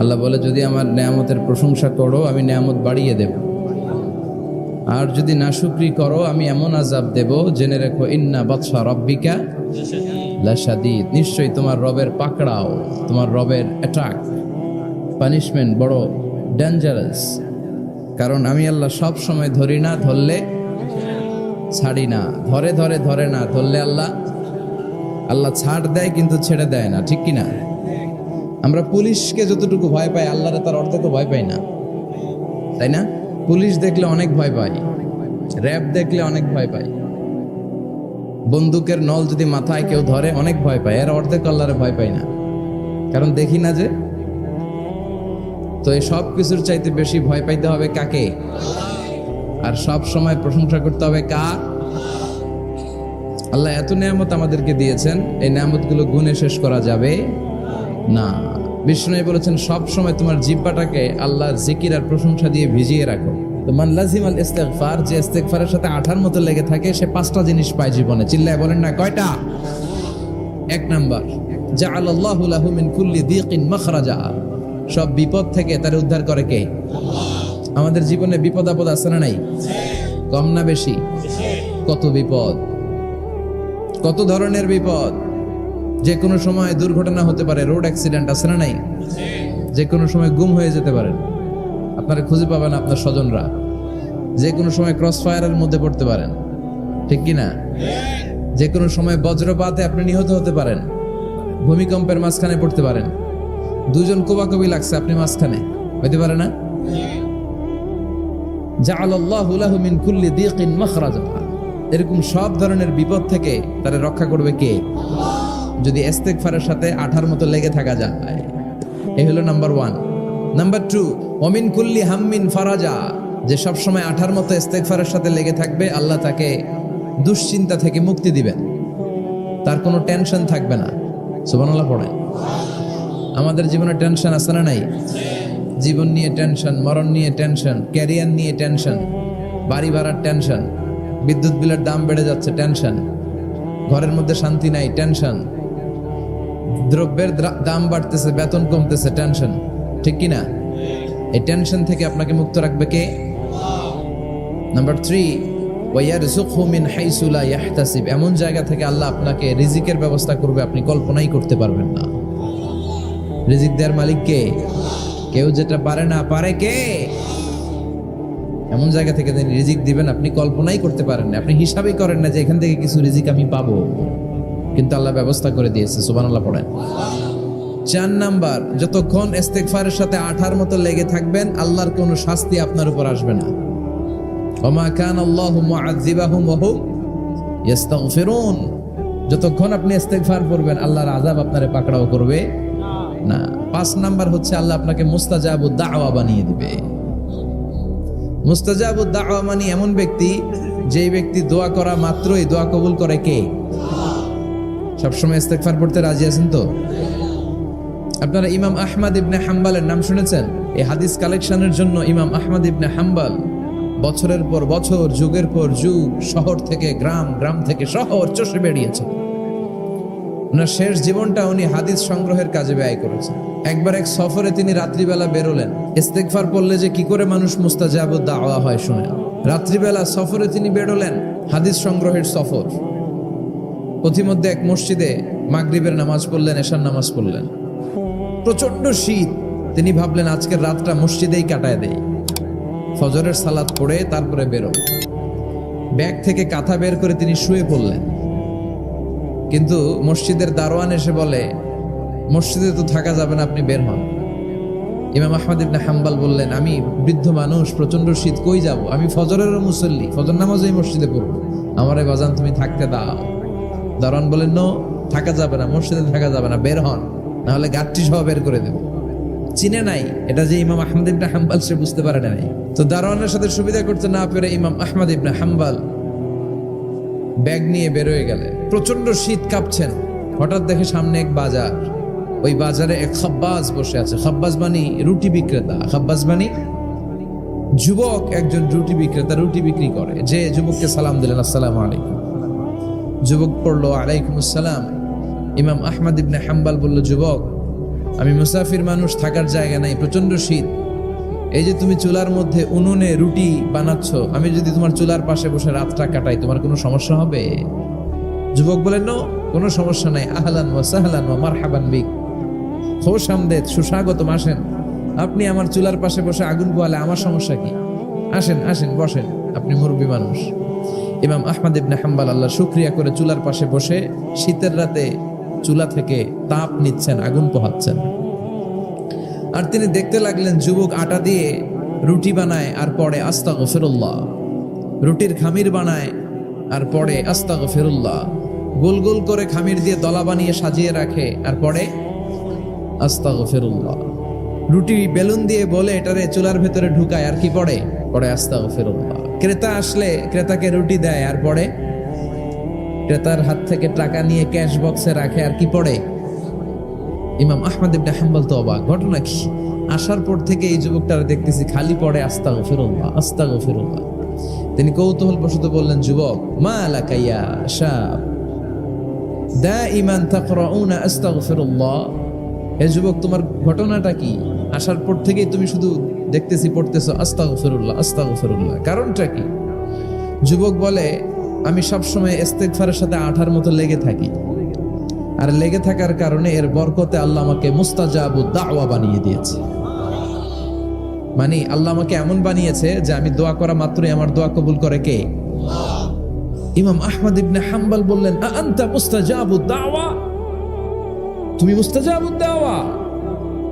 আল্লাহ বলে, যদি আমার নেয়ামতের প্রশংসা করো আমি নেয়ামত বাড়িয়ে দেব, আর যদি নাশুকরি করো আমি এমন আযাব দেব, জেনে রেখো ইন্না বাতশা রাব্বিকা লাশাদীদ, নিশ্চয়ই তোমার রবের পাকড়াও, তোমার রবের অ্যাটাক, পানিশমেন্ট বড় ডেঞ্জারাস। কারণ আমি আল্লাহ সব সময় ধরি না, ধরলে ছাড়ি না, ধরে ধরে ধরে না, ধরলে আল্লাহ ছাড় দেয় কিন্তু ছেড়ে দেয় না, ঠিক কিনা? আমরা পুলিশকে যতটুকু ভয় পাই আল্লাহরে তার অর্ধেকও ভয় পাই না, তাই না? পুলিশ দেখলে অনেক ভয় পাই, র্যাব দেখলে অনেক ভয় পাই, বন্দুকের নল যদি মাথায় কেউ ধরে অনেক ভয় পায়, এর অর্ধেক আল্লাহরে ভয় পাই না, কারণ দেখি না যে। তো এই সব কিছুর চাইতে বেশি ভয় পাইতে হবে কাকে? আর সব সময় প্রশংসা করতে হবে কার? আল্লাহ এত নেয়ামত আমাদেরকে দিয়েছেন, এই নেয়ামতগুলো গুণে শেষ করা যাবে না। বিষ্ণু বলেছেন সব সময় তোমার জিহ্বাটাকে আল্লাহর জিকির আর প্রশংসা দিয়ে ভিজিয়ে রাখো। তো মান লাজিমাল ইস্তিগফার, যে ইস্তিগফারের সাথে আঠার মতো লেগে থাকে, সে 5টা জিনিস পায় জীবনে। চিল্লায় বলেন না কয়টা? 1 নাম্বার, জাআলাল্লাহু লাহু মিন কুল্লি দিকিন মাখরাজা, সব বিপদ থেকে তার উদ্ধার করে কে? আমাদের জীবনে বিপদ আপদ আছে না নাই? কম না বেশি? কত বিপদ, কত ধরনের বিপদ। যে কোনো সময় দুর্ঘটনা হতে পারে, রোড অ্যাক্সিডেন্ট আছে না নাই? যে কোনো সময় গুম হয়ে যেতে পারেন, আপনারা খুঁজে পাবেন আপনার স্বজনরা। যে কোনো সময় ক্রস ফায়ারের মধ্যে পড়তে পারেন, ঠিক কি না? যে কোনো সময় বজ্রপাতে আপনি নিহত হতে পারেন, ভূমিকম্পের মাঝখানে পড়তে পারেন, দুজন কোবাকবি লাগছে, আপনি মাঝখানে, হইতে পারে না? জাআলাল্লাহু লাহু মিন কুল্লি দিকিন মাখরাজা, এরকম সব ধরনের বিপদ থেকে তারা রক্ষা করবে কে? যদি ইস্তিগফারের সাথে আঠার মতো লেগে থাকা যায়। এই হলো নাম্বার 1। নাম্বার 2, ওমিন কুল্লি হাম্মিন ফারাজা, যে সব সময় আঠার মতো ইস্তিগফারের সাথে লেগে থাকবে, আল্লাহ তাকে দুশ্চিন্তা থেকে মুক্তি দিবেন, তার কোনো টেনশন থাকবে না। সুবহানাল্লাহ পড়েন। আমাদের জীবনে টেনশন আছে না নাই? জীবন নিয়ে টেনশন, মরণ নিয়ে টেনশন, ক্যারিয়ার নিয়ে টেনশন, বাড়ি ভাড়ার টেনশন, বিদ্যুৎ বিলের দাম বেড়ে যাচ্ছে টেনশন, ঘরের মধ্যে শান্তি নাই টেনশন, দ্রব্যের দাম বাড়তেছে, বেতন কমতেছে টেনশন, ঠিক কিনা? এই টেনশন থেকে আপনাকে মুক্ত রাখবে কে? নাম্বার 3, ওয়ায়ারযুকহু মিন হাইসু লা ইয়াহতাসিব, এমন জায়গা থেকে আল্লাহ আপনাকে রিজিকের ব্যবস্থা করবে আপনি কল্পনাই করতে পারবেন না। রিজিক দেওয়ার মালিক কে? কেউ যেটা পারে না, পারে কে? এমন জায়গা থেকে তিনি রিজিক দিবেন আপনি কল্পনাই করতে পারেন না, আপনি হিসাবই করেন না যে এখান থেকে কিছু রিজিক আমি পাবো, কিন্তু আল্লাহ ব্যবস্থা করে দিয়েছে। সুবহানাল্লাহ পড়েন। 4 নাম্বার, যতক্ষণ ইস্তিগফারের সাথে আঠার মতো লেগে থাকবেন আল্লাহর কোনো শাস্তি আপনার উপর আসবে না। ওমা কানা আল্লাহু মুআযযিবাহুম ওয়া হুম ইস্তাগফিরুন, যতক্ষণ আপনি ইস্তিগফার করবেন আল্লাহর আযাব আপনারে পাকড়াও করবে না। 5 নাম্বার হচ্ছে আল্লাহ আপনাকে মুস্তাজাবুদ দাওয়া বানিয়ে দিবে। মুস্তাজাবুদ দাওয়া মানে এমন ব্যক্তি, যেই ব্যক্তি দোয়া করা মাত্রই দোয়া কবুল করে কে? সবসময় ইস্তিগফার পড়তে রাজি আছেন তো? আপনারা ইমাম আহমদ ইবনে হাম্বলের নাম শুনেছেন? এই হাদিস কালেকশনের জন্য ইমাম আহমদ ইবনে হাম্বল বছরের পর বছর, যুগের পর যুগ, শহর থেকে গ্রাম, গ্রাম থেকে শহর চষে বেরিয়েছেন। ওনার শেষ জীবনটা উনি হাদিস সংগ্রহের কাজে ব্যয় করেছেন। একবার এক সফরে তিনি রাত্রিবেলা বেরোলেন। ইস্তিগফার পড়লে যে কি করে মানুষ মুস্তাজাবুদ দাওয়া হয় শুনেন। রাত্রিবেলা সফরে তিনি বেরোলেন, হাদিস সংগ্রহের সফর। পথিমধ্যে এক মসজিদে মাগরিবের নামাজ পড়লেন, এশার নামাজ পড়লেন। প্রচন্ড শীত, তিনি ভাবলেন আজকের রাতটা মসজিদেই কাটায় দেই, ফজরের সালাত পড়ে তারপরে বেরো। ব্যাগ থেকে কাঁথা বের করে তিনি শুয়ে পড়লেন। কিন্তু মসজিদের দারোয়ান এসে বলে, মসজিদে তো থাকা যাবে না, আপনি বের হন। ইমাম আহমদ ইবনে হাম্বল বললেন, আমি বৃদ্ধ মানুষ, প্রচন্ড শীত, কই যাব? আমি ফজরেরও মুসল্লি, ফজর নামাজও এই মসজিদে পড়বো, আমারে বাজান তুমি থাকতে দাও। দারোয়ান বলেন, নো, থাকা যাবে না, মসজিদে থাকা যাবে না, বের হন, না হলে গাঠটি সহ বের করে দেব। চিনে নাই এটা যে ইমাম আহমদ ইবনে হাম্বল, সে বুঝতে পারে নাই। তো দারোয়ানের সাথে সুবিধা করতে না পেরে ইমাম আহমদ ইবনে হাম্বল ব্যাগ নিয়ে বেরোয় গেলে। প্রচন্ড শীত, কাঁপছেন। হঠাৎ দেখে সামনে এক বাজার, ওই বাজারে এক খাব্বাজ বসে আছে। খাব্বাজ মানে রুটি বিক্রেতা, খাব্বাজ মানে যুবক, একজন রুটি বিক্রেতা, রুটি বিক্রি করে। যে যুবককে সালাম দিলেন, আসসালামু আলাইকুম। যুবক পড়লো, আলাইকুম আসসালাম। ইমাম আহমদ ইবনে হাম্বল বলল, যুবক আমি মুসাফির মানুষ, থাকার জায়গা নাই, প্রচন্ড শীত। এই যে তুমি চুলার মধ্যে উনুনে রুটি বানাচ্ছ, আমি যদি তোমার চুলার পাশে বসে রাতটা কাটাই, তোমার কোনো সমস্যা হবে? যুবক বলেন, নো, কোনো সমস্যা নাই। আহলান ওয়া সাহলান ওয়া মারহাবান বিক, খোশ আমদেদ, সুস্বাগতম, আসেন। আপনি আমার চুলার পাশে বসে আগুন পোয়ালে আমার সমস্যা কি? আসেন আসেন, বসেন, আপনি মুরব্বী মানুষ। ইমাম আহমদ ইবনে হাম্বল আল্লাহ শুকরিয়া করে চুলার পাশে বসে শীতের রাতে চুলা থেকে তাপ নিচ্ছেন, আগুন পোহাচ্ছেন। আর তিনি দেখতে লাগলেন যুবক আটা দিয়ে রুটি বানায় আর পড়ে আস্তাগফিরুল্লাহ, রুটির খামির বানায় আর পড়ে আস্তাগফিরুল্লাহ, গোল গোল করে খামির দিয়ে দলা বানিয়ে সাজিয়ে রাখে আর পড়ে আস্তাগফিরুল্লাহ, রুটি বেলুন দিয়ে বলে এটারে চুলার ভেতরে ঢুকায় আর কি পড়ে আস্তাগফিরুল্লাহ। ক্রেতা আসলে ক্রেতাকে রুটি দেয় আর পড়ে, ক্রেতার হাত থেকে টাকা নিয়ে ক্যাশ বক্সে রাখে আর কি পড়ে। ইমাম আহমদ ইবনে হাম্বল তো অবাক, ঘটনা কি? আসার পর থেকে এই যুবকটার দেখতেছি খালি পড়ে আস্তাগফিরুল্লাহ আস্তাগফিরুল্লাহ। তিনি কৌতূহল বশত বললেন, যুবক, মা লাকা ইয়া শাব দাইমান তাকরাউনা আস্তাগফিরুল্লাহ, হে যুবক, তোমার ঘটনাটা কি? আসার পর থেকেই তুমি শুধু দেখতেছি পড়তেছো আস্তাগফিরুল্লাহ আস্তাগফিরুল্লাহ, কারণটা কি? যুবক বলে, আমি সবসময় ইস্তেগফারের সাথে আঠার মতো লেগে থাকি, আর লেগে থাকার কারণে এর বরকতে আল্লাহ আমাকে মুস্তাজাবুদ দাওয়া বানিয়ে দিয়েছে। মানে আল্লাহ আমাকে এমন বানিয়েছে যে আমি দোয়া করা মাত্রই আমার দোয়া কবুল করে কে? ইমাম আহমদ ইবনে হাম্বল বললেন, আনতা মুস্তাজাবুদ দাওয়া, তুমি মুস্তাজাবুদ দাওয়া,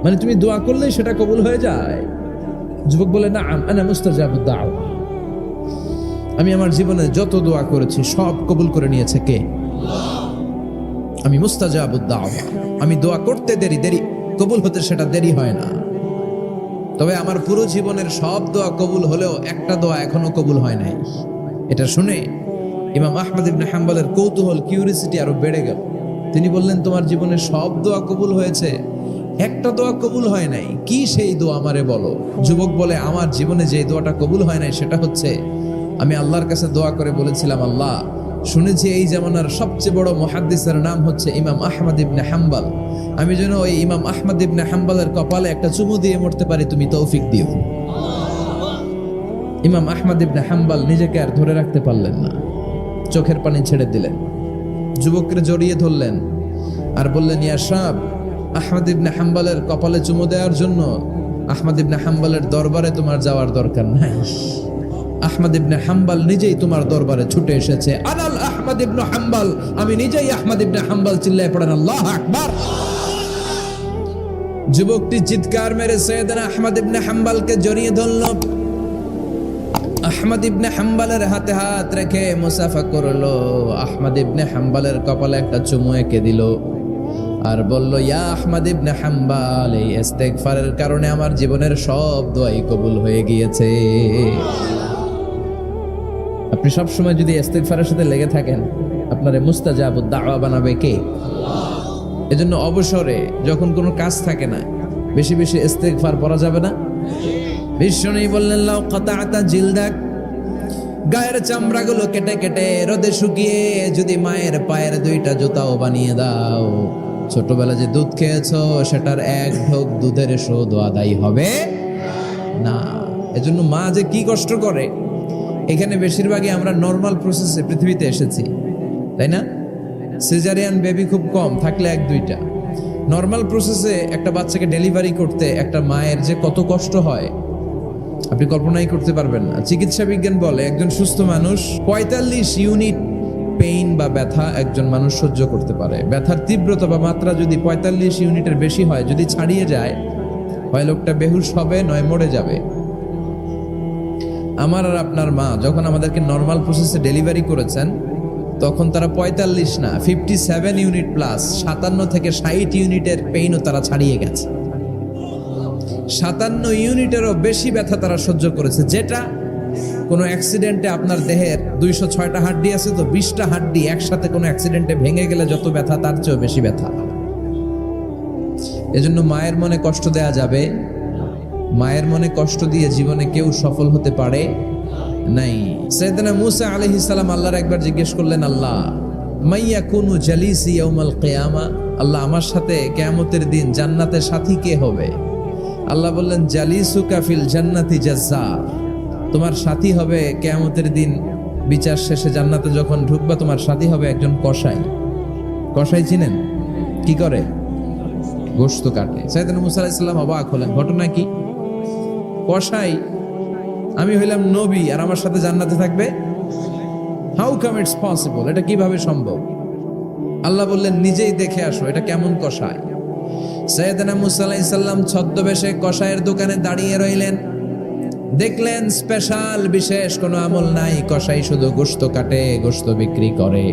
মানে তুমি দোয়া করলেই সেটা কবুল হয়ে যায়? যুবক বলে, না, আনা মুস্তাজাবুদ দাওয়া, আমি আমার জীবনে যত দোয়া করেছি সব কবুল করে নিয়েছে কে? আমি মুস্তাজাবুদ দাওয়া, আমি দোয়া করতে দেরি কবুল হতে সেটা দেরি হয় না। তবে আমার পুরো জীবনের সব দোয়া কবুল হলেও একটা দোয়া এখনো কবুল হয় নাই। এটা শুনে ইমাম আহমদ ইবনে হাম্বলের কৌতূহল, কিউরিসিটি আরো বেড়ে গেল। তিনি বললেন, তোমার জীবনের সব দোয়া কবুল হয়েছে, একটা দোয়া কবুল হয় নাই, কি সেই দোয়া আমারে বলো? যুবক বলে, আমার জীবনে যে দোয়াটা কবুল হয় নাই সেটা হচ্ছে, আমি আল্লাহর কাছে দোয়া করে বলেছিলাম, আল্লাহ, শুনেছি এই জামানার সবচেয়ে বড় মুহাদ্দিসের নাম হচ্ছে ইমাম আহমদ ইবনে হাম্বল, আমি যেন ওই ইমাম আহমদ ইবনে হাম্বলের কপালে একটা চুমু দিয়ে মরতে পারি, তুমি তৌফিক দিও। ইমাম আহমদ ইবনে হাম্বল নিজেকে আর ধরে রাখতে পারলেন না, চোখের পানি ছেড়ে দিলেন, যুবককে জড়িয়ে ধরলেন আর বললেন, ইয়া শাব, আহমদ ইবনে হাম্বলের কপালে চুমু দেওয়ার জন্য আহমদ ইবনে হাম্বলের দরবারে তোমার যাওয়ার দরকার নাই, আহমদ ইবনে হাম্বল নিজেই তোমার দরবারে ছুটে এসেছে। আনাল আহমদ ইবনে হাম্বল, আমি নিজেই আহমদ ইবনে হাম্বল। চিল্লায় পড়েন আল্লাহু আকবার। যুবকটি চিৎকার মেরে সাইয়েদনা আহমদ ইবনে হাম্বলকে জড়িয়ে ধরল। আহমদ ইবনে হাম্বলের হাতে হাত রেখে মুসাফা করলো, আহমদ ইবনে হাম্বলের কপালে একটা চুমু এঁকে দিল আর বলল, ইয়া আহমদ ইবনে হাম্বল, এই ইস্তেগফারের কারণে আমার জীবনের সব দোয়াই কবুল হয়ে গিয়েছে। আপনি সব সময় যদি ইস্তেগফারের সাথে লেগে থাকেন, আপনারে মুস্তাজাবুদ দাওয়া বানাবে কে? এজন্য অবসরে যখন কোনো কাজ থাকে না, বেশি বেশি ইস্তেগফার পড়া যাবে না? বিশ্বনবী বললেন, লাউ কাতাআতা জিলদাক, গায়ের চামড়াগুলো কেটে কেটে রোদে শুকিয়ে যদি মায়ের পায়ের দুইটা জুতাও বানিয়ে দাও, ছোটবেলা যে দুধ খেয়েছো সেটার এক ঢোক দুধের শোধ আদায় হবে না। এজন্য মা যে কি কষ্ট করে, এখানে বেশিরভাগই আমরা নর্মাল প্রসেসে পৃথিবীতে এসেছি, তাই না? সিজারিয়ান বেবি খুব কম, থাকলে এক দুইটা। নর্মাল প্রসেসে একটা বাচ্চাকে ডেলিভারি করতে একটা মায়ের যে কত কষ্ট হয় আপনি কল্পনাই করতে পারবেন না। চিকিৎসা বিজ্ঞান বলে একজন সুস্থ মানুষ 45 ইউনিট পেইন বা ব্যথা একজন মানুষ সহ্য করতে পারে। ব্যথার তীব্রতা বা মাত্রা যদি 45 ইউনিটের বেশি হয়, যদি ছাড়িয়ে যায়, হয় লোকটা বেহুশ হবে, নয় মরে যাবে। আমার আর আপনার মা যখন আমাদেরকে নর্মাল প্রসেসে ডেলিভারি করেছেন, তখন তারা 45 না 57 ইউনিট প্লাস 57 থেকে 60 ইউনিটের পেইনও তারা ছাড়িয়ে গেছে। 57 ইউনিটেরও বেশি ব্যথা তারা সহ্য করেছে, যেটা কোনো অ্যাক্সিডেন্টে আপনার দেহের 206টা হাড্ডি আছে, তো 20টা হাড্ডি একসাথে কোনো অ্যাক্সিডেন্টে ভেঙে গেলে যত ব্যথা, তার চেয়েও বেশি ব্যথা। এজন্য মায়ের মনে কষ্ট দেয়া যাবে, মায়ের মনে কষ্ট দিয়ে জীবনে কেউ সফল হতে পারে নাই। সাইয়েদনা মূসা আলাইহিস সালাম আল্লাহর একবার জিজ্ঞেস করলেন, আল্লাহ, মাইয়া কুনু জালিসি ইয়াউমাল কিয়ামা, আল্লাহ আমার সাথে কিয়ামতের দিন জান্নাতের সাথী কে হবে? আল্লাহ বললেন জালিসুকা ফিল জান্নাতি জাজ্জার, তোমার সাথী হবে কিয়ামতের দিন বিচার শেষে জান্নাতে যখন ঢুকবা তোমার সাথী হবে একজন কসাই। কসাই চিনেন? কি করে? গোশত কাটে। সাইয়েদনা মুসা আলাইহিস সালাম অবাক হলেন, ঘটনা কি? কসাই, আমি হইলাম নবী আর আমার সাথে জান্নাতে থাকবে? হাউ কাম ইটস পসিবল, এটা কিভাবে সম্ভব? আল্লাহ বললেন নিজেই দেখে আসো এটা কেমন কসাই। সাইয়েদনা মুসা আলাইহিস সালাম ছদ্মবেশে কসাইয়ের দোকানে দাঁড়িয়ে রইলেন। দেখলেন স্পেশাল বিশেষ কোনো আমল নাই, কসাই শুধু গোশত কাটে, গোশত বিক্রি করে।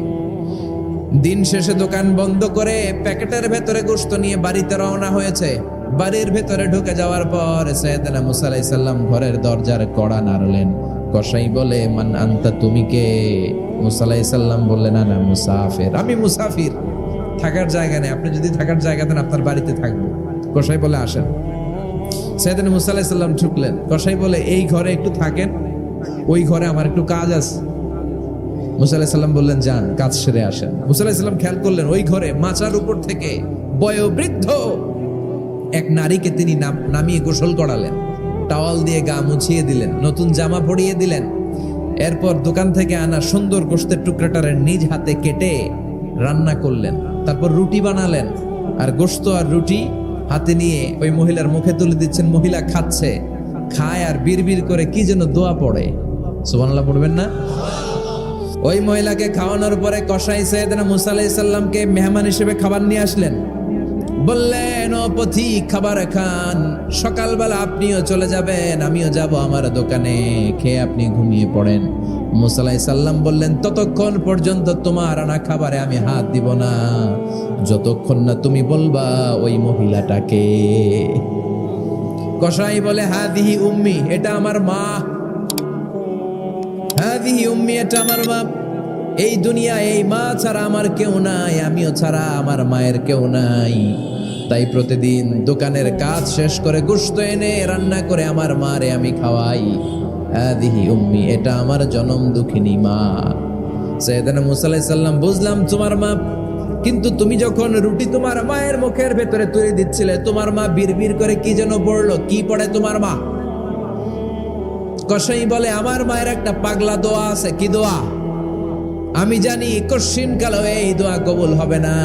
দিন শেষে দোকান বন্ধ করে প্যাকেটের ভেতরে গোশত নিয়ে বাড়িতে রওনা হয়েছে। বাড়ির ভেতরে ঢুকে যাওয়ার পর সাইয়েদনা মুসা আলাইহিস সালাম ঘরের দরজার কড়া নাড়লেন। কসাই বলে মান আনতা, তুমি কে? মুসা আলাইহিস সালাম বললেন আনা মুসাফির, আমি মুসাফির, থাকার জায়গা নেই, আপনি যদি থাকার জায়গা দেন আপনার বাড়িতে থাকবো। কসাই বলে আসেন। সাইয়েদনা মুসা আলাইহিস সালাম ঢুকলেন। কসাই বলে এই ঘরে একটু থাকেন, ওই ঘরে আমার একটু কাজ আছে। মুসা আলাইহিস সালাম বললেন যান, কাজ সেরে আসেন। মুসা আলাইহিস সালাম খেয়াল করলেন ওই ঘরে মাচার উপর থেকে বয়োবৃদ্ধ এক নারীকে তিনি নামিয়ে গোসল করালেন, টাওয়াল দিয়ে গা মুছিয়ে দিলেন, নতুন জামা পরিয়ে দিলেন। এরপর দোকান থেকে আনা সুন্দর গোশতের টুকরাটারে নিজ হাতে কেটে রান্না করলেন। তারপর রুটি বানালেন আর গোশত আর রুটি হাতে নিয়ে ওই মহিলার মুখে তুলে দিচ্ছেন। মহিলা খাচ্ছে, খায় আর বিড়বিড় করে কি যেন দোয়া পড়ে। সুবহানাল্লাহ পড়বেন না? ওই মহিলাকে খাওয়ানোর পরে কসাই সাইয়েদনা মুসা আলাইহিস সালামকে মেহমান হিসেবে খাবার নিয়ে আসলেন। বললেন ও পথিক, খাবার খান, সকালবেলা আপনিও চলে যাবেন, আমিও যাব আমার দোকানে, খেয়ে আপনি ঘুমিয়ে পড়েন। মুসা আলাইহিস সালাম বললেন ততক্ষণ পর্যন্ত তোমার আনা খাবারে আমি হাত দিব না যতক্ষণ না তুমি বলবা ওই মহিলাটাকে। কসাই বলে হাদিহি উম্মি, এটা আমার মা। হাদিহি উম্মি, এটা আমার মা। এই দুনিয়া এই মা ছাড়া আমার কেউ নাই, আমিও ছাড়া আমার মায়ের কেউ নাই। তাই প্রতিদিন দোকানের কাজ শেষ করে গোশত এনে রান্না করে আমার মারে আমি খাওয়াই। হাদিহি উম্মি, এটা আমার জনম দুঃখিনী মা। সাইয়েদনা মুসা আলাইহিস সালাম বুঝলাম তোমার মা, কিন্তু তুমি যখন রুটি তোমার মায়ের মুখের ভেতরে তুলে দিচ্ছিলে তোমার মা বিড়বিড় করে কি যেন পড়লো, কি পড়ে তোমার মা? কসাই বলে আমার মায়ের একটা পাগলা দোয়া আছে। কি দোয়া? আমি জানি কশিন কালো এই দোয়া কবুল হবে না।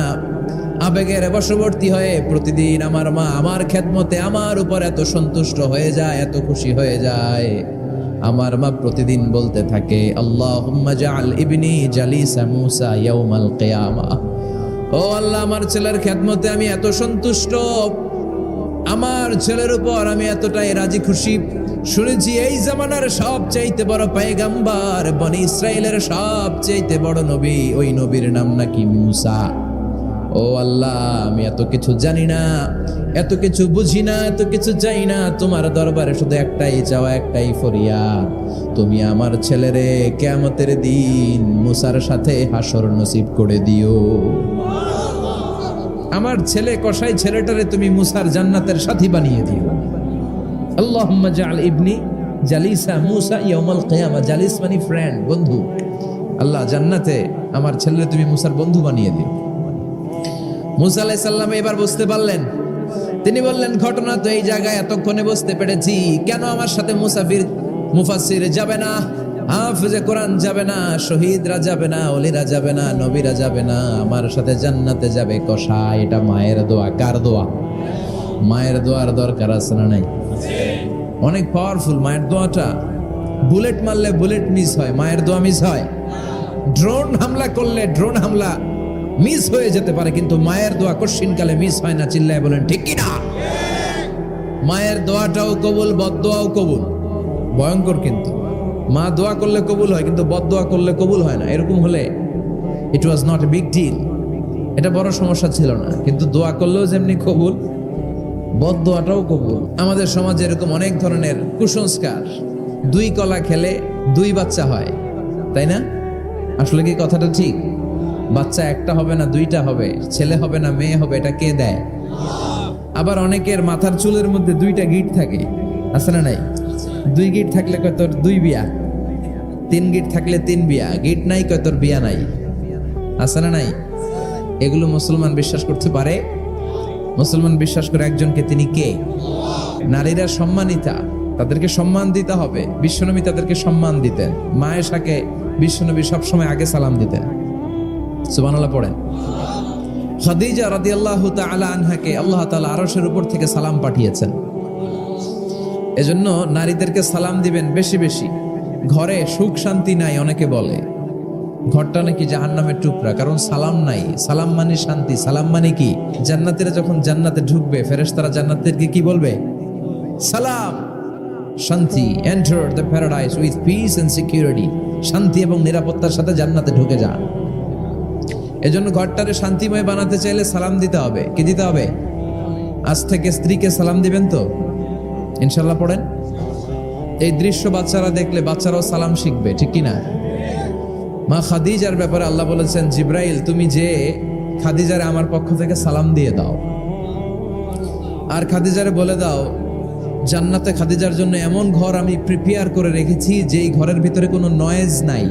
আবেগের বশবর্তী হয়ে প্রতিদিন আমার মা আমার খেদমতে আমার উপর এত সন্তুষ্ট হয়ে যায়, এত খুশি হয়ে যায়। আমার মা প্রতিদিন বলতে থাকে আল্লাহুম্মা জাআল ইবনি জালিসা মুসা ইয়াউমাল কিয়ামা। ও আল্লাহ, আমার ছেলের খেদমতে আমি এত সন্তুষ্ট, আমার ছেলের উপর আমি এতটাই রাজি খুশি। শুনেছি এই জামানার সবচাইতে বড় পয়গম্বর, বনি ইসরাইলের সবচাইতে বড় নবী, ওই নবীর নাম নাকি মুসা। ও আল্লাহ, আমি এত কিছু জানি না, এত কিছু বুঝি না, এত কিছু চাই না, তোমার দরবারে শুধু একটাই চাওয়া, একটাই ফরিয়াদ, তুমি আমার ছেলেরে কিয়ামতের দিন মুসার সাথে হাসর নসিব করে দিও। আমার ছেলে কসাই ছেলেটারে তুমি মুসার জান্নাতের সাথী বানিয়ে দিও। আল্লাহুম্মা জাআল ইবনি জালিসা মুসা ইয়াউমাল কিয়ামা। জালিস মানে ফ্রেন্ড, বন্ধু। আল্লাহ, জান্নাতে আমার ছেলেরে তুমি মুসার বন্ধু বানিয়ে দিও। মুসা আলাইহিস সালাম এবার বুঝতে পারলেন। তিনি বললেন ঘটনা তো এই জায়গায় এতক্ষণে বুঝতে পেরেছি, কেন আমার সাথে মুফাসসির যাবে না, হাফেজে কোরআন যাবে না, শহীদরা যাবে না, ওলিরা যাবে না, নবীরা যাবে না, আমার সাথে জান্নাতে যাবে কসাই। এটা মায়ের দোয়া। কার দোয়া? মায়ের দোয়ার দরকার আছে না নাই? অনেক পাওয়ারফুল মায়ের দোয়াটা। বুলেট মারলে বুলেট মিস হয়, মায়ের দোয়া মিস হয়? ড্রোন হামলা করলে ড্রোন হামলা মিস হয়ে যেতে পারে, কিন্তু মায়ের দোয়া কশিনকালে মিস হয় না। চিল্লায় বলেন ঠিক কি না? মায়ের দোয়াটাও কবুল, বদদোয়াও কবুল। ভয়ঙ্কর কিন্তু। মা দোয়া করলে কবুল হয়, কিন্তু বদদোয়া করলে কবুল হয় না। এরকম হলে it was not a big deal, এটা বড় সমস্যা ছিল না। কিন্তু দোয়া করলেও যেমনি কবুল, বদদোয়াটাও কবুল। আমাদের সমাজে এরকম অনেক ধরনের কুসংস্কার। 2 কলা খেলে 2 বাচ্চা হয়, তাই না? আসলে কি কথাটা ঠিক? বাচ্চা একটা হবে না, 2টা হবে, ছেলে হবে না মেয়ে হবে, এটা কে দেয়? আবার অনেকের মাথার চুলের মধ্যে 2টা গিট থাকে, আছে না নাই? 2 গিট থাকলে কয় তোর 2 বিয়া, 3 গিট থাকলে 3 বিয়া, গিট নাই কয় তোর বিয়া নাই। আছে না নাই? এগুলো মুসলমান বিশ্বাস করতে পারে? মুসলমান বিশ্বাস করে একজনকে, তিনি কে? নারীরা সম্মানিতা, তাদেরকে সম্মান দিতে হবে। বিশ্বনবী তাদেরকে সম্মান দিতেন। মা আয়েশাকে বিশ্বনবী সবসময় আগে সালাম দিতেন। সুবহানাল্লাহ পড়েন। খাদিজা রাদিয়াল্লাহু তাআলা আনহাকে আল্লাহ তাআলা আরশের উপর থেকে সালাম পাঠিয়েছেন। এজন্য নারীদেরকে সালাম দিবেন বেশি বেশি। ঘরে সুখ শান্তি নাই, অনেকে বলে ঘরটা নাকি জাহান্নামের টুকরা, কারণ সালাম নাই। সালাম মানে শান্তি, সালাম মানে কি? জান্নাতীরা যখন জান্নাতে ঢুকবে, ফেরেশতারা জান্নাতীদেরকে কি বলবে? সালাম, শান্তি। Enter the paradise with peace and security. শান্তি এবং নিরাপত্তার সাথে জান্নাতে ঢুকে যান। এজন্য ঘরটারে শান্তিময় বানাতে চাইলে সালাম দিতে হবে। কি দিতে হবে? আজ থেকে স্ত্রীকে সালাম দিবেন তো ইনশাল্লাহ পড়েন। এই দৃশ্য বাচ্চারা দেখলে বাচ্চারাও সালাম শিখবে, ঠিক কি না? মা খাদিজার ব্যাপারে আল্লাহ বলেছেন, জিব্রাইল তুমি যে খাদিজারে আমার পক্ষ থেকে সালাম দিয়ে দাও, আর খাদিজারে বলে দাও জান্নাতে খাদিজার জন্য এমন ঘর আমি প্রিপেয়ার করে রেখেছি যেই ঘরের ভিতরে কোনো নয়েজ নাই,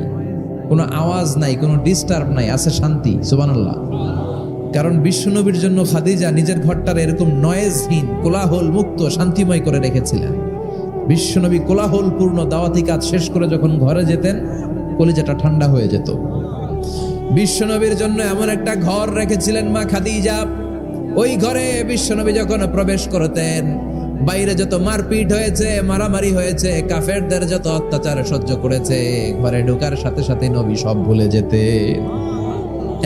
কোনো আওয়াজ নাই, কোনো ডিস্টার্ব নাই, আছে শান্তি। সুবহানাল্লাহ। কারণ বিশ্বনবীর জন্য খাদিজা নিজের ঘরটার এরকম নয়েজহীন, কোলাহল মুক্ত, শান্তিময় করে রেখেছিলেন। বিশ্বনবী কোলাহল পূর্ণ দাওয়াতি কাজ শেষ করে যখন ঘরে যেতেন, কলিজাটা ঠান্ডা হয়ে যেত। বিশ্বনবীর জন্য এমন একটা ঘর রেখেছিলেন মা খাদিজা, ওই ঘরে বিশ্বনবী যখন প্রবেশ করতেন, বাইরে যত মারপিট হয়েছে, মারামারি হয়েছে, কাফেরদের যত অত্যাচার সহ্য করেছে, ঘরে ঢোকার সাথে সাথে নবী সব ভুলে যেতেন।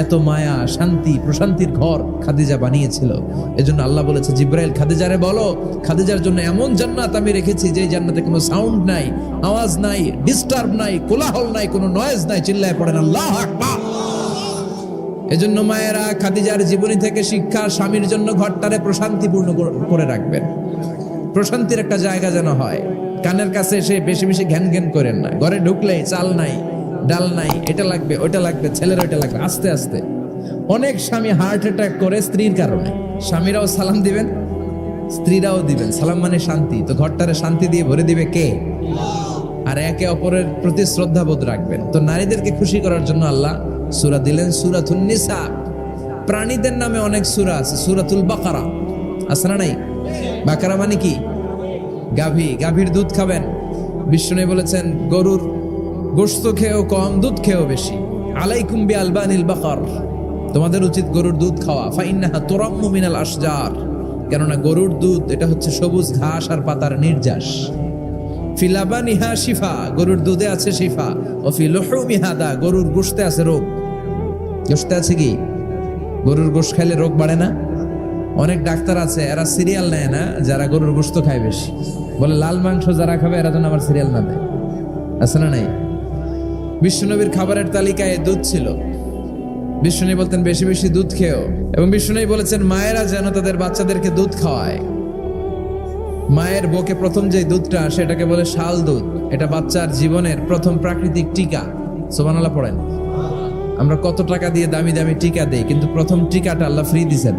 এত মায়া, শান্তি, প্রশান্তির ঘর খাদিজা বানিয়েছিল। এজন্য আল্লাহ বলেছে, জিব্রাইল খাদিজারে বলো, খাদিজার জন্য এমন জান্নাত আমি রেখেছি যে জান্নাতে কোনো সাউন্ড নাই, আওয়াজ নাই, ডিস্টার্ব নাই, কোলাহল নাই, কোনো নয়েজ নাই। চিল্লায় পড়েন আল্লাহু আকবার। এজন্য মায়েরা খাদিজার জীবনী থেকে শিক্ষা, স্বামীর জন্য ঘরটারে প্রশান্তিপূর্ণ করে রাখবেন। প্রশান্তির একটা জায়গা যেন হয়। কানের কাছে এসে বেশি বেশি ঘ্যান ঘ্যান করেন না। ঘরে ঢুকলেই চাল নাই, ডাল নাই, এটা লাগবে, ওইটা লাগবে, ছেলের ওইটা লাগবে, আস্তে আস্তে। অনেক স্বামী হার্ট অ্যাটাক করে স্ত্রীর কারণে। স্বামীরাও সালাম দিবেন, স্ত্রীরাও দিবেন। সালাম মানে শান্তি। তো ঘরটারে শান্তি দিয়ে ভরে দিবে কে? আর একে অপরের প্রতি শ্রদ্ধাবোধ রাখবেন। তো নারীদেরকে খুশি করার জন্য আল্লাহ সূরা দিলেন, সূরাতুন নিসা। প্রাণীদের নামে অনেক সূরা আছে। সূরাতুল বাকারা আছে না নাই? বাকারা মানে কি? গাভী। গাভীর দুধ খাবেন। বিষ্ণু বলেছেন, গরুর গোশত খেয়েও কম, দুধ খেয়েও বেশি। আলাইকুম বি আলবানিল বাকার, তোমাদের উচিত গরুর দুধ খাওয়া। ফাইন্নাহা তুরাম্মু মিনাল আশজার, কেননা গরুর দুধ এটা হচ্ছে সবুজ ঘাস আর পাতার নির্যাস। ফি লাবানিহা শিফা, গরুর দুধে আছে শিফা। ও ফি লুহুমিহা দা, গরুর গোশতে আছে রোগ। গোশতে আছে কি? গরুর গোশত খাইলে রোগ বাড়ে না? অনেক ডাক্তার আছে, এরা সিরিয়াল নেয় না, যারা গরুর গোশত খায় বেশি। বলে লাল মাংস যারা খাবে এরা যেন আমার সিরিয়াল না দেয়। আছে না নাই? বিশ্বনবীর খাবারের তালিকায় দুধ ছিল। বিষ্ণু বলতেন বেশি বেশি দুধ খেও। এবং বিষ্ণু বলেছেন মায়েরা যেন তাদের বাচ্চাদেরকে দুধ খাওয়ায়। মায়ের বুকে প্রথম যে দুধটা সেটাকে বলে শাল দুধ। এটা বাচ্চার জীবনের প্রথম প্রাকৃতিক টিকা। সুবহানাল্লাহ পড়েন। আমরা কত টাকা দিয়ে দামি দামি টিকা দেই, কিন্তু প্রথম টিকাটা আল্লাহ ফ্রি দিয়েছেন।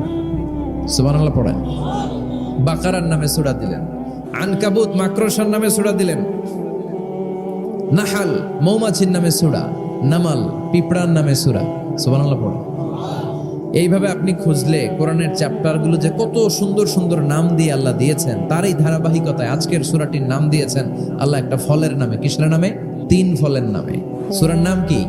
সুবহানাল্লাহ পড়েন। বাকারার নামে সূরা দিলেন, আনকাবুত মাকড়সার নামে সূরা দিলেন, নাহাল মৌমাছির নামে সূরা, নামাল পিঁপড়ার নামে সূরা। সুবহানাল্লাহ পড়েন। এইভাবে আপনি খুঁজলে কোরআনের চ্যাপ্টারগুলো যে কত সুন্দর সুন্দর নাম দিয়ে আল্লাহ দিয়েছেন, তার এই ধারাবাহিকতায় আজকের সূরাটির নাম দিয়েছেন আল্লাহ একটা ফলের নামে। কিসের নামে? 3 ফলের নামে। সূরার নাম কি?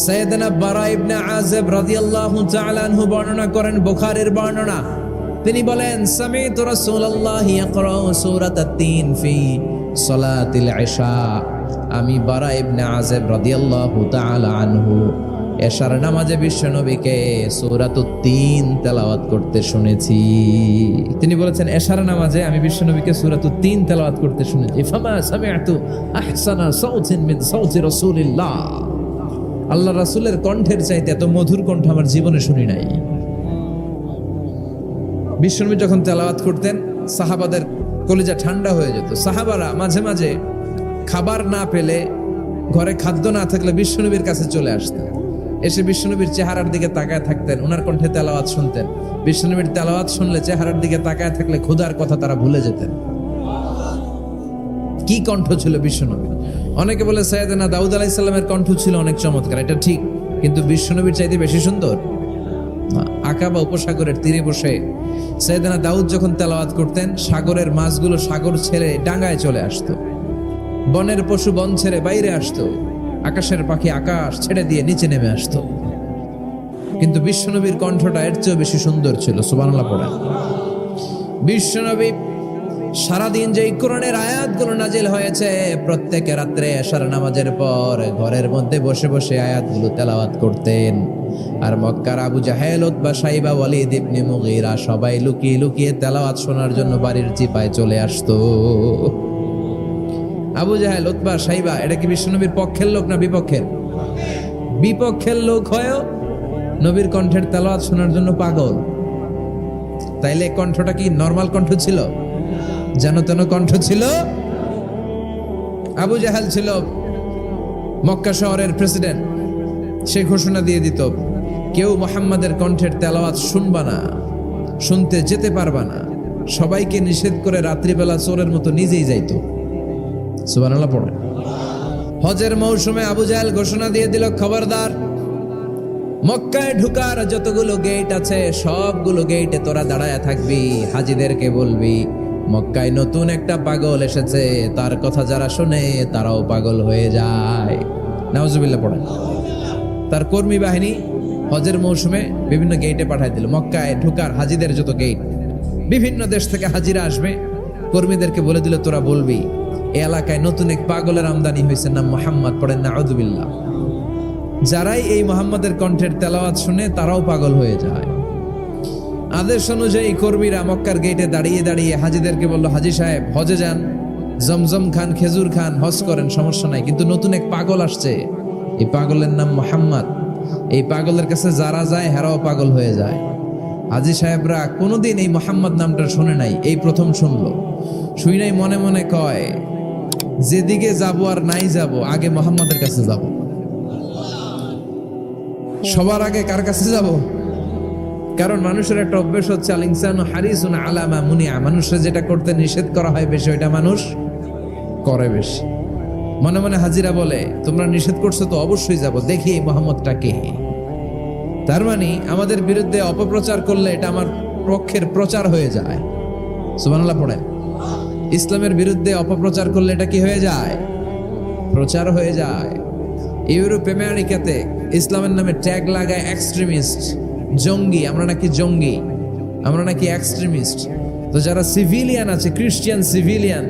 সাইয়েদনা বারা ইবনে আযিব রাদিয়াল্লাহু তাআলা আনহু বর্ণনা করেন, বুখারীর বর্ণনা। তিনি বলেন, সামি'তু রাসূলুল্লাহি ইয়াকরাউ সূরাতাত তিন ফি সালাতিল ইশা। আমি বারা ইবনে আযিব রাদিয়াল্লাহু তাআলা আনহু এশার নামাজে বিশ্বনবীকে সূরাতুত তিন তেলাওয়াত করতে শুনেছি। তিনি বলেছেন, এশার নামাজে আমি বিশ্বনবীকে সূরাতুত তিন তেলাওয়াত করতে শুনেছি। ফামা সামি'তু আহসানা সাউতিন মিন সাউতি রাসূলিল্লাহ। আল্লাহ রাসূলের কণ্ঠের চাইতে এত মধুর কণ্ঠ আমার জীবনে শুনি নাই। বিশ্বনবী যখন তেলাওয়াত করতেন, সাহাবাদের কলিজা ঠান্ডা হয়ে যেত। সাহাবারা মাঝে মাঝে খাবার না পেলে, ঘরে খাদ্য না থাকলে বিশ্বনবীর কাছে চলে আসতেন। এসে বিশ্বনবীর চেহারার দিকে তাকায় থাকতেন, ওনার কণ্ঠে তেলাওয়াত শুনতেন। বিশ্বনবীর তেলাওয়াত শুনলে চেহারার দিকে তাকায় থাকলে ক্ষুধার কথা তারা ভুলে যেতেন। কি কণ্ঠ ছিল বিশ্বনবীর! অনেকে বলে সাইয়েদনা দাউদ আলাইহিস সালামের কণ্ঠ ছিল অনেক চমৎকার, এটা ঠিক। কিন্তু বিশ্বনবীর চাইতে বেশি সুন্দর না। আকাবা উপসাগরের তীরে বসে সাইয়েদনা দাউদ যখন তেলাওয়াত করতেন, সাগরের মাছগুলো সাগর ছেড়ে ডাঙায় চলে আসতো, বনের পশু বন ছেড়ে বাইরে আসতো, আকাশের পাখি আকাশ ছেড়ে দিয়ে নিচে নেমে আসতো। কিন্তু বিশ্বনবীর কণ্ঠটা এর চেয়েও বেশি সুন্দর ছিল। সুবহানাল্লাহ পড়েন। বিশ্বনবী সারাদিন যে কোরআনের আয়াতগুলো নাজিল হয়েছে, প্রত্যেক রাত্রে এশার নামাজের পর ঘরের মধ্যে বসে বসে আয়াতগুলো তেলাওয়াত করতেন। আর মক্কার আবু জাহেল, উতবা, সাইবা, ওয়ালিদ ইবনে মুগীরা সবাই লুকিয়ে লুকিয়ে তেলাওয়াত শোনার জন্য বাড়ির চিপায় চলে আসতো। আবু জাহেল, উতবা, সাইবা এটা কি বিশ্বনবীর পক্ষের লোক না বিপক্ষের? বিপক্ষের লোক হয়েও নবীর কণ্ঠের তেলাওয়াত শোনার জন্য পাগল। তাইলে কণ্ঠটা কি নরমাল কণ্ঠ ছিল? যেন তেন কণ্ঠ ছিল। আবু জাহেল ছিল মক্কা শহরের প্রেসিডেন্ট। সে ঘোষণা দিয়ে দিত, কেউ মুহাম্মাদের কণ্ঠের তেলাওয়াত শুনবা না, শুনতে যেতে পারবা না। সবাইকে নিষেধ করে রাত্রিবেলা চোরের মতো নিজেই যাইতো। সুবহানাল্লাহ পড়ে। হজের মৌসুমে আবু জাহেল ঘোষণা দিয়ে দিল, খবরদার, মক্কায় ঢুকার যতগুলো গেট আছে সবগুলো গেটে তোরা দাঁড়ায় থাকবি, হাজিদেরকে বলবি মক্কায় নতুন একটা পাগল এসেছে, তার কথা যারা শুনে তারাও পাগল হয়ে যায়। নাউজুবিল্লাহ পড়েন। তার কর্মী বাহিনী হজের মৌসুমে বিভিন্ন গেটে পাঠায় দিল। মক্কায় ঢুকার হাজিদের যত গেট, বিভিন্ন দেশ থেকে হাজিরা আসবে, কর্মীদেরকে বলে দিল তোরা বলবি এই এলাকায় নতুন এক পাগলের আমদানি হয়েছে, নাম মুহাম্মদ। পড়েন নাউজুবিল্লাহ। যারাই এই মুহাম্মাদের কণ্ঠের তেলাওয়াত শুনে তারাও পাগল হয়ে যায়। আদেশ অনুযায়ী কর্মীরা মক্কার গেটে দাঁড়িয়ে দাঁড়িয়ে হাজিদেরকে বলল, হাজি সাহেব হজে যান, জমজম খান, খেজুর খান, হজ করেন, সমস্যা নাই, কিন্তু নতুন এক পাগল আসছে, এই পাগলের নাম মুহাম্মদ। এই পাগলের কাছে যারা যায় হেরাও পাগল হয়ে যায়। হাজি সাহেবরা কোনোদিন এই মুহাম্মদ নামটা শুনে নাই, এই প্রথম শুনলো। শুই নাই মনে মনে কয়, যেদিকে যাবো আর নাই যাব, আগে মুহাম্মাদের কাছে যাব। সবার আগে কার কাছে যাব? কারণ মানুষের একটা অভ্যেস হচ্ছে, আল ইনসানু হারিসুন আলা মা মুনিআ, মানুষের যেটা করতে নিষেধ করা হয় বেশি ওইটা মানুষ করে বেশি। মনে মনে হাজিরা বলে, তোমরা নিষেধ করছো তো অবশ্যই যাব, দেখি এই মুহাম্মদটা কে। তার মানে আমাদের বিরুদ্ধে অপপ্রচার করলে এটা আমার পক্ষের প্রচার হয়ে যায়। সুবহানাল্লাহ পড়েন। ইসলামের বিরুদ্ধে অপপ্রচার করলে এটা কি হয়ে যায়? প্রচার হয়ে যায়। ইউরোপ আমেরিকাতে ইসলামের নামে ট্যাগ লাগায় এক্সট্রিমিস্ট, জঙ্গি। আমরা নাকি জঙ্গি, আমরা নাকি এক্সট্রিমিস্ট। তো যারা সিভিলিয়ান আছে, খ্রিস্টিয়ান সিভিলিয়ান,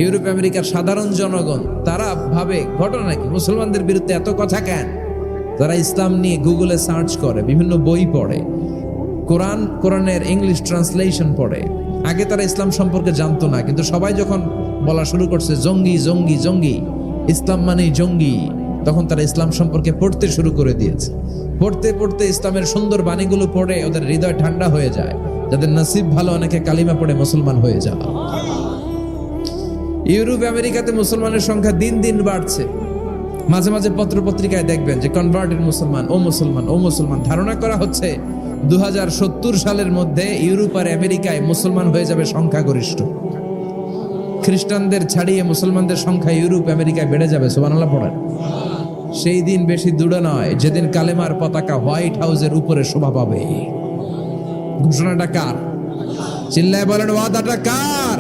ইউরোপ আমেরিকার সাধারণ জনগণ, তারা ভাবে ঘটনা নাকি মুসলমানদের বিরুদ্ধে এত কথা কেন? তারা ইসলাম নিয়ে গুগলে সার্চ করে, বিভিন্ন বই পড়ে, কোরআনের ইংলিশ ট্রান্সলেশন পড়ে। আগে তারা ইসলাম সম্পর্কে জানতো না, কিন্তু সবাই যখন বলা শুরু করছে জঙ্গি জঙ্গি জঙ্গি, ইসলাম মানেই জঙ্গি, তখন তারা ইসলাম সম্পর্কে পড়তে শুরু করে দিয়েছে। পড়তে পড়তে ইসলামের সুন্দর বাণীগুলো পড়ে ওদের হৃদয় ঠান্ডা হয়ে যায়। যাদের নসিব ভালো, অনেকে কালিমা পড়ে মুসলমান হয়ে যায়। ইউরোপ আমেরিকাতে মুসলমানের সংখ্যা দিন দিন বাড়ছে। মাঝে মাঝে পত্র পত্রিকায় দেখবেন যে কনভার্টেড মুসলমান, ও মুসলমান, ও মুসলমান। ধারণা করা হচ্ছে 2070 সালের মধ্যে ইউরোপ আর আমেরিকায় মুসলমান হয়ে যাবে সংখ্যাগরিষ্ঠ। খ্রিস্টানদের ছাড়িয়ে মুসলমানদের সংখ্যা ইউরোপ আমেরিকায় বেড়ে যাবে। সুবহানাল্লাহ পড়েন। সেই দিন বেশি দূরে নয় যেদিন কালেমার পতাকা হোয়াইট হাউসের উপরে শোভা পাবে। ঘোষণাটা কার? চিল্লায় বলেন, ওয়াদাটা কার?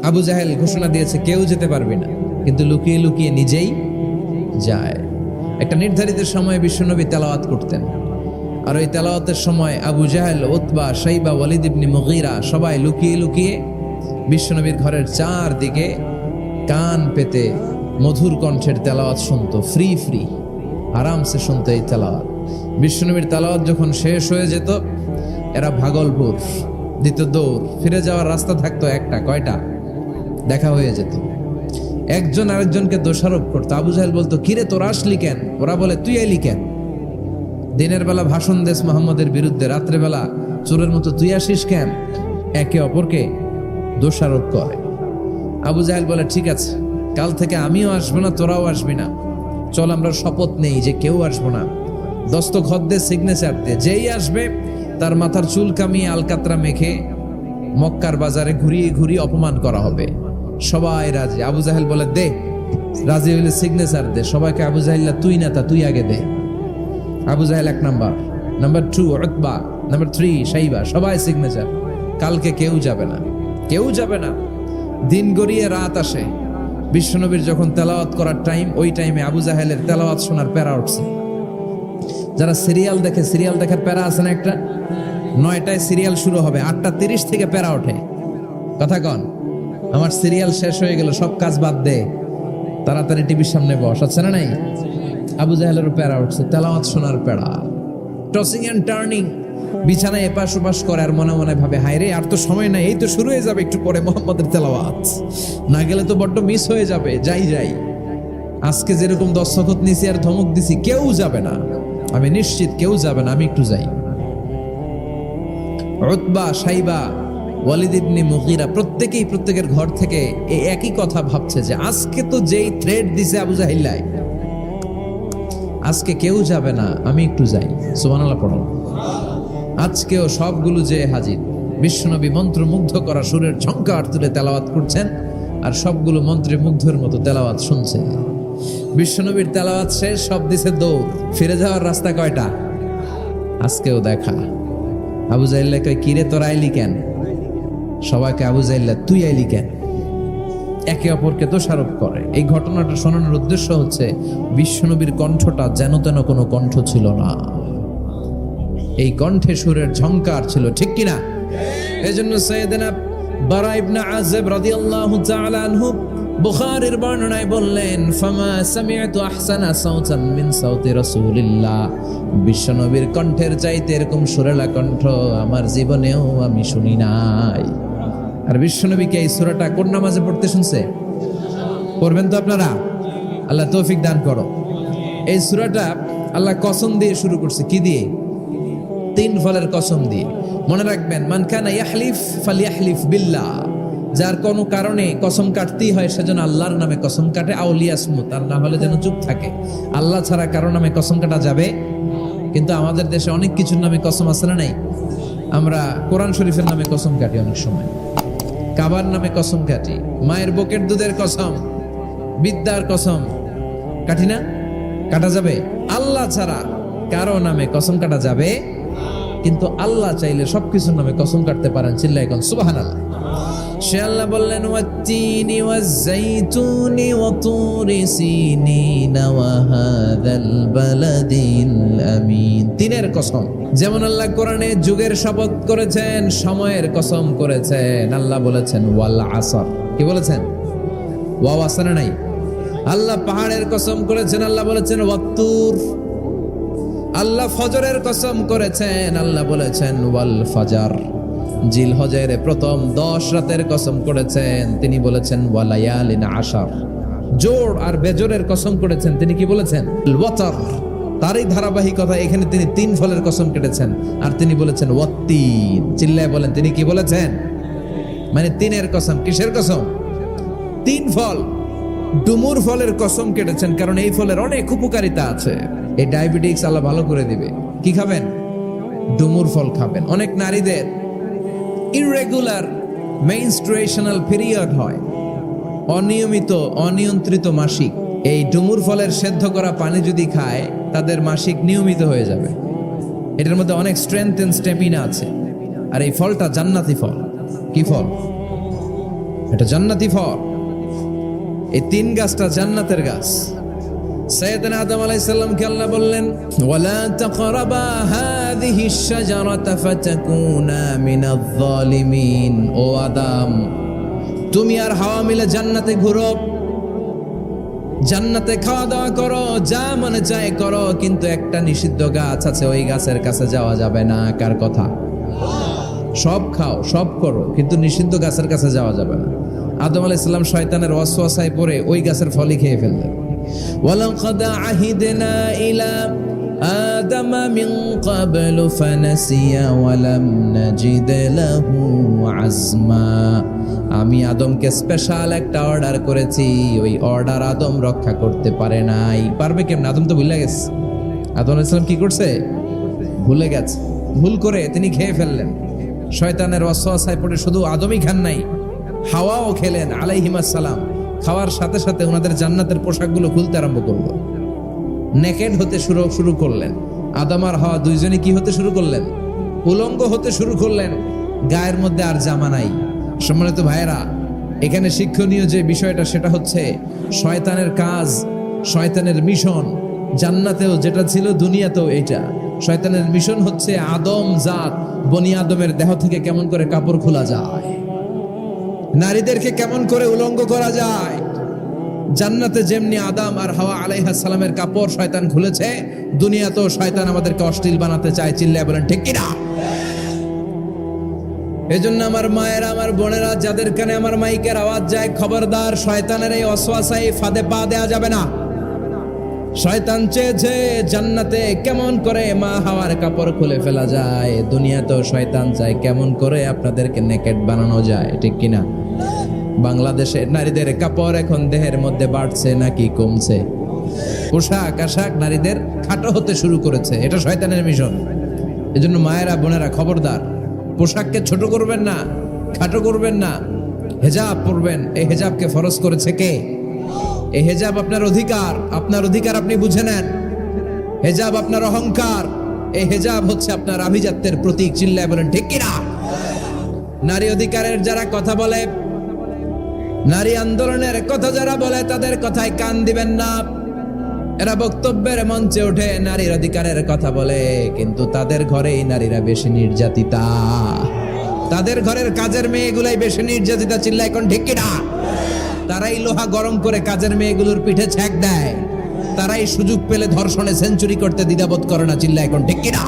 আবু জাহেল ঘোষণা দিয়েছে কেউ যেতে পারবে না, কিন্তু লুকিয়ে লুকিয়ে নিজেই যায়। একটা নির্ধারিত সময়ে বিশ্বনবী তেলাওয়াত করতেন, আর ওই তেলাওয়াতের সময় আবু জাহেল, উতবা, সাইবা, ওয়ালিদ ইবনে মুগীরা সবাই লুকিয়ে লুকিয়ে বিশ্বনবীর ঘরের চারদিকে কান পেতে মধুর কণ্ঠের তেলাওয়াত শুনতো। ফ্রি ফ্রি আরামসে শুনতো এই তেলাওয়াত। বিশ্বনবীর তেলাওয়াত যখন শেষ হয়ে যেত, এরা ভাগলপুর দিত দৌড়। ফিরে যাওয়ার রাস্তা থাকতো একটা, কয়টা? দেখা হয়ে যেত। একজন আরেকজনকে দোষারোপ করতো। আবু জাহেল বলতো, কিরে তোরা আসলি কেন? ওরা বলে, তুই আইলি কেন? দিনের বেলা ভাষণ দেশ মুহাম্মদের বিরুদ্ধে, রাত্রেবেলা চোরের মতো তুই আসিস কেন? একে অপরকে দোষারোপ করে। আবু জাহেল বলে, ঠিক আছে, কাল থেকে আমিও আসবো না, তোরাও আসবি না। চল আমরা শপথ নেই যে কেউ আসবো না। দস্তখত দে, সিগনেচার দে, যেই আসবে তার মাথার চুল কামিয়ে আলকাতরা মেখে মক্কার বাজারে ঘুরিয়ে ঘুরিয়ে অপমান করা হবে। সবাই রাজি। আবু জাহেল বলে, দে রাজি হইলে সিগনেচার দে, সবাইকে আবু জাহিল্লা তুই না তা তুই আগে দে। আবু জাহেল 1 নাম্বার, নাম্বার 2 উতবা, নাম্বার 3 শাইবা, সবাই সিগনেচার। কালকে কেউ যাবে না, কেউ যাবে না। দিন গড়িয়ে রাত আসে, বিশ্বনবীর যখন তেলাওয়াত করার টাইম, ওই টাইমে আবু জাহেলের তেলাওয়াত শোনার প্যারা উঠছে। যারা সিরিয়াল দেখে, সিরিয়াল দেখার প্যারা আছে না একটা, 9টায় সিরিয়াল শুরু হবে, 8:30 থেকে প্যারা ওঠে। কথা কন, আমার সিরিয়াল শেষ হয়ে গেল, সব কাজ বাদ দে, তাড়াতাড়ি টিভির সামনে বস, আছে না নাই? আবু জাহেলেরও প্যারা উঠছে, তেলাওয়াত শোনার প্যারা। টসিং এন্ড টার্নিং, বিছানায় এপাশ ওপাশ করে আর মনে মনে ভাবে, হায় রে আর তো সময় নাই, এই তো শুরু হয়ে যাবে একটু পরে মুহাম্মাদের তেলাওয়াত, না গেলে তো বড্ড মিস হয়ে যাবে। যাই আজকে যেরকম দস্তখত নিছি আর ধমক দিছি, কেউ যাবে না, আমি নিশ্চিত কেউ যাবে না, আমি একটু যাই। উতবা, শাইবা, ওয়ালিদ ইবনে মুগীরা প্রত্যেকেই প্রত্যেকের ঘর থেকে এই একই কথা ভাবছে যে আজকে তো যেই থ্রেড দিছে আবু জাহিল্লাই, আজকে কেউ যাবে না, আমি একটু যাই। সুবহানাল্লাহ পড়ো। আজকেও সবগুলো যে হাজির, বিশ্বনবী মন্ত্রমুগ্ধ করা সুরের ঝংকার তুলে তেলাওয়াত করছেন, আর সবগুলো মন্ত্রে মুগ্ধের মতো তেলাওয়াত শুনছে। বিশ্বনবীর তেলাওয়াত শেষ, সব দিছে দৌড়, ফিরে যাওয়ার রাস্তা কয়টা? আজকেও দেখা। আবু জাহিল্লা কয়, কিরে তোর আইলি কেন? সবাইকে আবু জাহিল্লা তুই আইলি কেন? একে অপরকে দোষারোপ করে। এই ঘটনাটা শোনানোর উদ্দেশ্য হচ্ছে বিশ্বনবীর কণ্ঠটা যেন তেন কোনো কণ্ঠ ছিল না, এই কণ্ঠে সুরের ঝংকার ছিল, ঠিক কিনা? এজন্য সাইয়েদনা বারা ইবনে আযিব রাদিয়াল্লাহু তাআলা আনহু বুখারীর বর্ণনায় বললেন, ফামা সামি'তু আহসানা সাওতান মিন সাওতি রাসূলিল্লাহ, বিশ্বনবীর কণ্ঠের চাইতে এরকম সুরেলা কণ্ঠ আমার জীবনেও আমি শুনি নাই। আর বিশ্বনবীকে এই সূরাটা কোন নামাজে পড়তে শুনছে? পড়বেন তো আপনারা? আল্লাহ তৌফিক দান করো। এই সূরাটা আল্লাহ কসম দিয়ে শুরু করছে, কি দিয়ে? 3 ফলের কসম দিয়ে। মনে রাখবেন, মান কানা ইয়াহলিফ ফালইয়াহলিফ বিল্লাহ, যার কোনো কারণে কসম কাটতেই হয় সেজন্য আল্লাহর নামে কসম কাটে, আউলিয়াসমুত, আর না হলে যেন চুপ থাকে। আল্লাহ ছাড়া কারো নামে কসম কাটা যাবে? কিন্তু আমাদের দেশে অনেক কিছুর নামে কসম আছে না নাই? আমরা কোরআন শরীফের নামে কসম কাটি, অনেক সময় কাবার নামে কসম কাটি, মায়ের বুকের দুধের কসম, বিদ্যার কসম কাটি না? কাটা যাবে? আল্লাহ ছাড়া কারো নামে কসম কাটা যাবে? কিন্তু আল্লাহ চাইলে সবকিছুর নামে কসম কাটতে পারেন। চিল্লায় কোন সুবহানাল্লাহ। সে আল্লাহ বললেন, ওয়াত-তিনি ওয়াজ-যাইতুনি ওয়া তুরি সিনিনা ওয়া হাযাল বালাদিল আমিন। 3-এর কসম। যেমন আল্লাহ কোরআনে যুগের শপথ করেছেন, সময়ের কসম করেছেন। আল্লাহ বলেছেন ওয়াল আসর। কি বলেছেন? ওয়াও আছে না নাই? আল্লাহ পাহাড়ের কসম করেছেন, আল্লাহ বলেছেন ওয়াত-তুর। আল্লাহ ফজরের কসম করেছেন, আল্লাহ বলেছেন ওয়াল ফাজর। জিলহজের প্রথম 10 রাতের কসম করেছেন, তিনি বলেছেন ওয়ালায়ালিন আশার। জোড় আর বেজোরের কসম করেছেন, তিনি কি বলেছেন? ওয়াতর। তারই ধারাবাহিকতা এখানে তিনি 3 ফলের কসম কেটেছেন, আর তিনি বলেছেন ওয়াত্তিন। চিল্লায় বলেন, তিনি কি বলেছেন? মানে 3-এর কসম। কিসের কসম? 3 ফল। ডুমুর ফলের কসম কেটেছেন, কারণ এই ফলের অনেক উপকারিতা আছে। এই ডায়াবেটিস আল্লাহ ভালো করে দিবে। কি খাবেন? ডুমুর ফল খাবেন। অনেক নারীদের ইররেগুলার মেনস্ট্রুয়েশনাল পিরিয়ড হয়, অনিয়মিত অনিয়ন্ত্রিত মাসিক। এই ডুমুর ফলের সেদ্ধ করা পানি যদি খায়, তাদের মাসিক নিয়মিত হয়ে যাবে। এটার মধ্যে অনেক স্ট্রেংথ এন্ড স্ট্যামিনা আছে। আর এই ফলটা জান্নাতি ফল। কি ফল? এটা জান্নাতি ফল। এই 3 গাছটা জান্নাতের গাছ। সাইয়েদনা আদম আলাইহিস সালামকে আল্লাহ বললেন, ওয়ালা তাকরাবা হাযিহিশ শাজারাতা ফাতাকুনা মিনাজ জালিমিন। ও আদম, তুমি আর হাওয়া মিলে জান্নাতে ঘুরো, জান্নাতে খাওয়া দাওয়া করো, যা মনে চায় করো, কিন্তু একটা নিষিদ্ধ গাছ আছে, ওই গাছের কাছে যাওয়া যাবে না। কার কথা? সব খাও, সব করো, কিন্তু নিষিদ্ধ গাছের কাছে যাওয়া যাবে না। আদম আলাইহিস সালাম শয়তানের ওয়াসওয়াসায় পড়ে ওই গাছের ফলই খেয়ে ফেললেন। ওয়ালাকাদ আহিদনা ইলা আদম মিন ক্বাবলু ফানাসিয়া ওয়া লাম নাজিদ লাহু আজমা। আমি আদমকে স্পেশাল একটা অর্ডার করেছি, ওই অর্ডার আদম রক্ষা করতে পারে নাই। পারবে কেমন? আদম তো ভুলে গেছে। আদম আলাইহিস সালাম কি করছে? ভুলে গেছে। ভুল করে তিনি খেয়ে ফেললেন। শয়তানের ওয়াসওয়াসায় পড়ে শুধু আদমই খান নাই, হাওয়াও খেলেন আলাইহিমাস সালাম। খাওয়ার সাথে সাথে ওনাদের জান্নাতের পোশাকগুলো খুলতে আরম্ভ করলো, নেকেড হতে শুরু করলেন। আদম আর হাওয়া দুইজনে কি হতে শুরু করলেন? উলঙ্গ হতে শুরু করলেন, গায়ের মধ্যে আর জামা নাই। সম্মানিত ভাইয়েরা, এখানে শিক্ষণীয় যে বিষয়টা সেটা হচ্ছে শয়তানের কাজ, শয়তানের মিশন জান্নাতেও যেটা ছিল দুনিয়াতেও এটা। শয়তানের মিশন হচ্ছে আদম জাত, বনি আদমের দেহ থেকে কেমন করে কাপড় খোলা যায়, নারীদেরকে কেমন করে উলঙ্গ করা যায়। জান্নাতে যেমনি আদম আর হাওয়া আলাইহিস সালামের কাপড় শয়তান খুলেছে, দুনিয়াতেও শয়তান আমাদেরকে অশ্লীল বানাতে চায়। চিল্লায় বলেন ঠিক কিনা? এজন্য আমার মায়েরা, আমার বোনেরা, যাদের কানে আমার মাইকের আওয়াজ যায়, খবরদার, শয়তানের এই ওয়াসওয়াসায় ফাঁদে পা দেয়া যাবে না। শয়তান চেয়েছে জান্নাতে কেমন করে মা হাওয়ার কাপড় খুলে ফেলা যায়, দুনিয়াতেও শয়তান চায় কেমন করে আপনাদেরকে নেকেড বানানো যায়। ঠিক কিনা? বাংলাদেশে নারীদের কাপড় এখন দেহের মধ্যে বাড়ছে নাকি কমছে? পোশাক আশাক নারীদের খাটো হতে শুরু করেছে, এটা শয়তানের মিশন। এজন্য মায়েরা বোনেরা খবরদার, পোশাককে ছোট করবেন না, খাটো করবেন না, হেজাব পরবেন। এই হেজাবকে ফরজ করেছে কে? এই হেজাব আপনার অধিকার, আপনার অধিকার আপনি বুঝে নেন। হেজাব আপনার অহংকার, এই হেজাব হচ্ছে আপনার আভিজাত্যের প্রতীক। চিল্লায় বলেন ঠিক কিনা? নারী অধিকারের যারা কথা বলে, নারী আন্দোলনের কথা যারা বলে, তাদের কথায় কান দিবেন না। এরা বক্তব্যের মঞ্চে উঠে নারীর অধিকারের কথা বলে, কিন্তু তাদের ঘরেই নারীরা বেশি নির্যাতিতা, তাদের ঘরের কাজের মেয়েগুলাই বেশি নির্যাতিতা। চিল্লায় এখন ঠিক কিনা? তারাই লোহা গরম করে কাজের মেয়েগুলোর পিঠে ছ্যাঁক দেয়, তারাই সুযোগ পেলে ধর্ষণে সেঞ্চুরি করতে দ্বিধাবোধ করে না। চিল্লায় এখন ঠিক কিনা?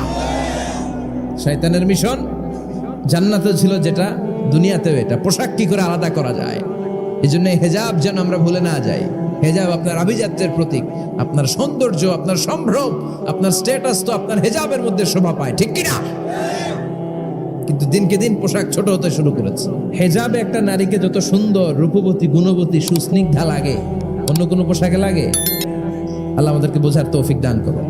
শয়তানের মিশন জান্নাতে ছিল যেটা, দুনিয়াতেও এটা। পোশাক কি করে আলাদা করা যায়? এই জন্য হেজাব যেন আমরা ভুলে না যাই। হেজাব আপনার আভিজাত্যের প্রতীক, আপনার সৌন্দর্য, আপনার সম্ভ্রম, আপনার স্ট্যাটাস তো আপনার হেজাবের মধ্যে শোভা পায়। ঠিক কিনা? কিন্তু দিনকে দিন পোশাক ছোট হতে শুরু করেছে। হেজাবে একটা নারীকে যত সুন্দর, রূপবতী, গুণবতী, সুস্নিগ্ধা লাগে, অন্য কোনো পোশাকে লাগে? আল্লাহ আমাদেরকে বোঝার তৌফিক দান করুন।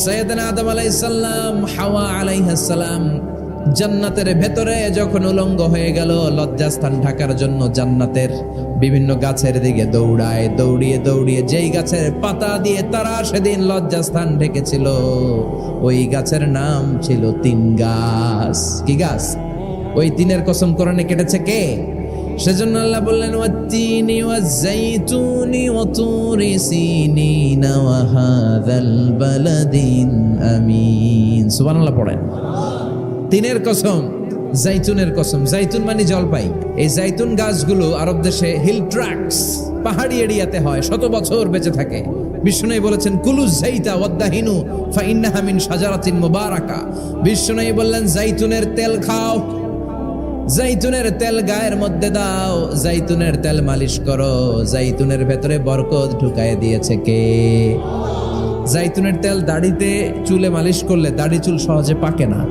সাইয়েদনা আদম আলাইহিস সালাম, হাওয়া আলাইহিস সালাম জান্নাতের ভেতরে যখন উলঙ্গ হয়ে গেল, লজ্জাস্থান ঢাকার জন্য জান্নাতের বিভিন্ন গাছের দিকে দৌড়ায়, দৌড়িয়ে দৌড়িয়ে যেই গাছের পাতা দিয়ে তারা সেদিন লজ্জাস্থান ঢেকেছিল, ওই গাছের নাম ছিল তিন গাছ। কি গাছ? ওই তিনের কসম কোরআনে কেটেছে কে? সেজন্য আল্লাহ বললেন ওয়াত্তিনি ওয়াজ্জাইতুনি ওয়া তুরি সিনিনা ওয়া হাযাল বালাদিন আমিন। সুবহানাল্লাহ পড়েন। তিনের কসম, জাইতুনের কসম। জাইতুন মানে জলপাই। এই জাইতুন গাছগুলো আরব দেশে হিল ট্রাক্স, পাহাড়ি এরিয়াতে হয়, 100 বছর বেঁচে থাকে। বিষ্ণু বলেছেন কুলু জাইতা ওয়াদাহিনু ফাইন্নাহা মিন শাজারাতিন মুবারাকা। বিষ্ণু বললেন জাইতুনের তেল খাও, জাইতুনের তেল গায়ের মধ্যে দাও, জাইতুনের তেল মালিশ করো, জাইতুনের ভেতরে বরকত ঢুকায় দিয়েছে কে? জাইতুনের তেল দাড়িতে চুলে মালিশ করলে দাড়ি চুল সহজে পাকে না।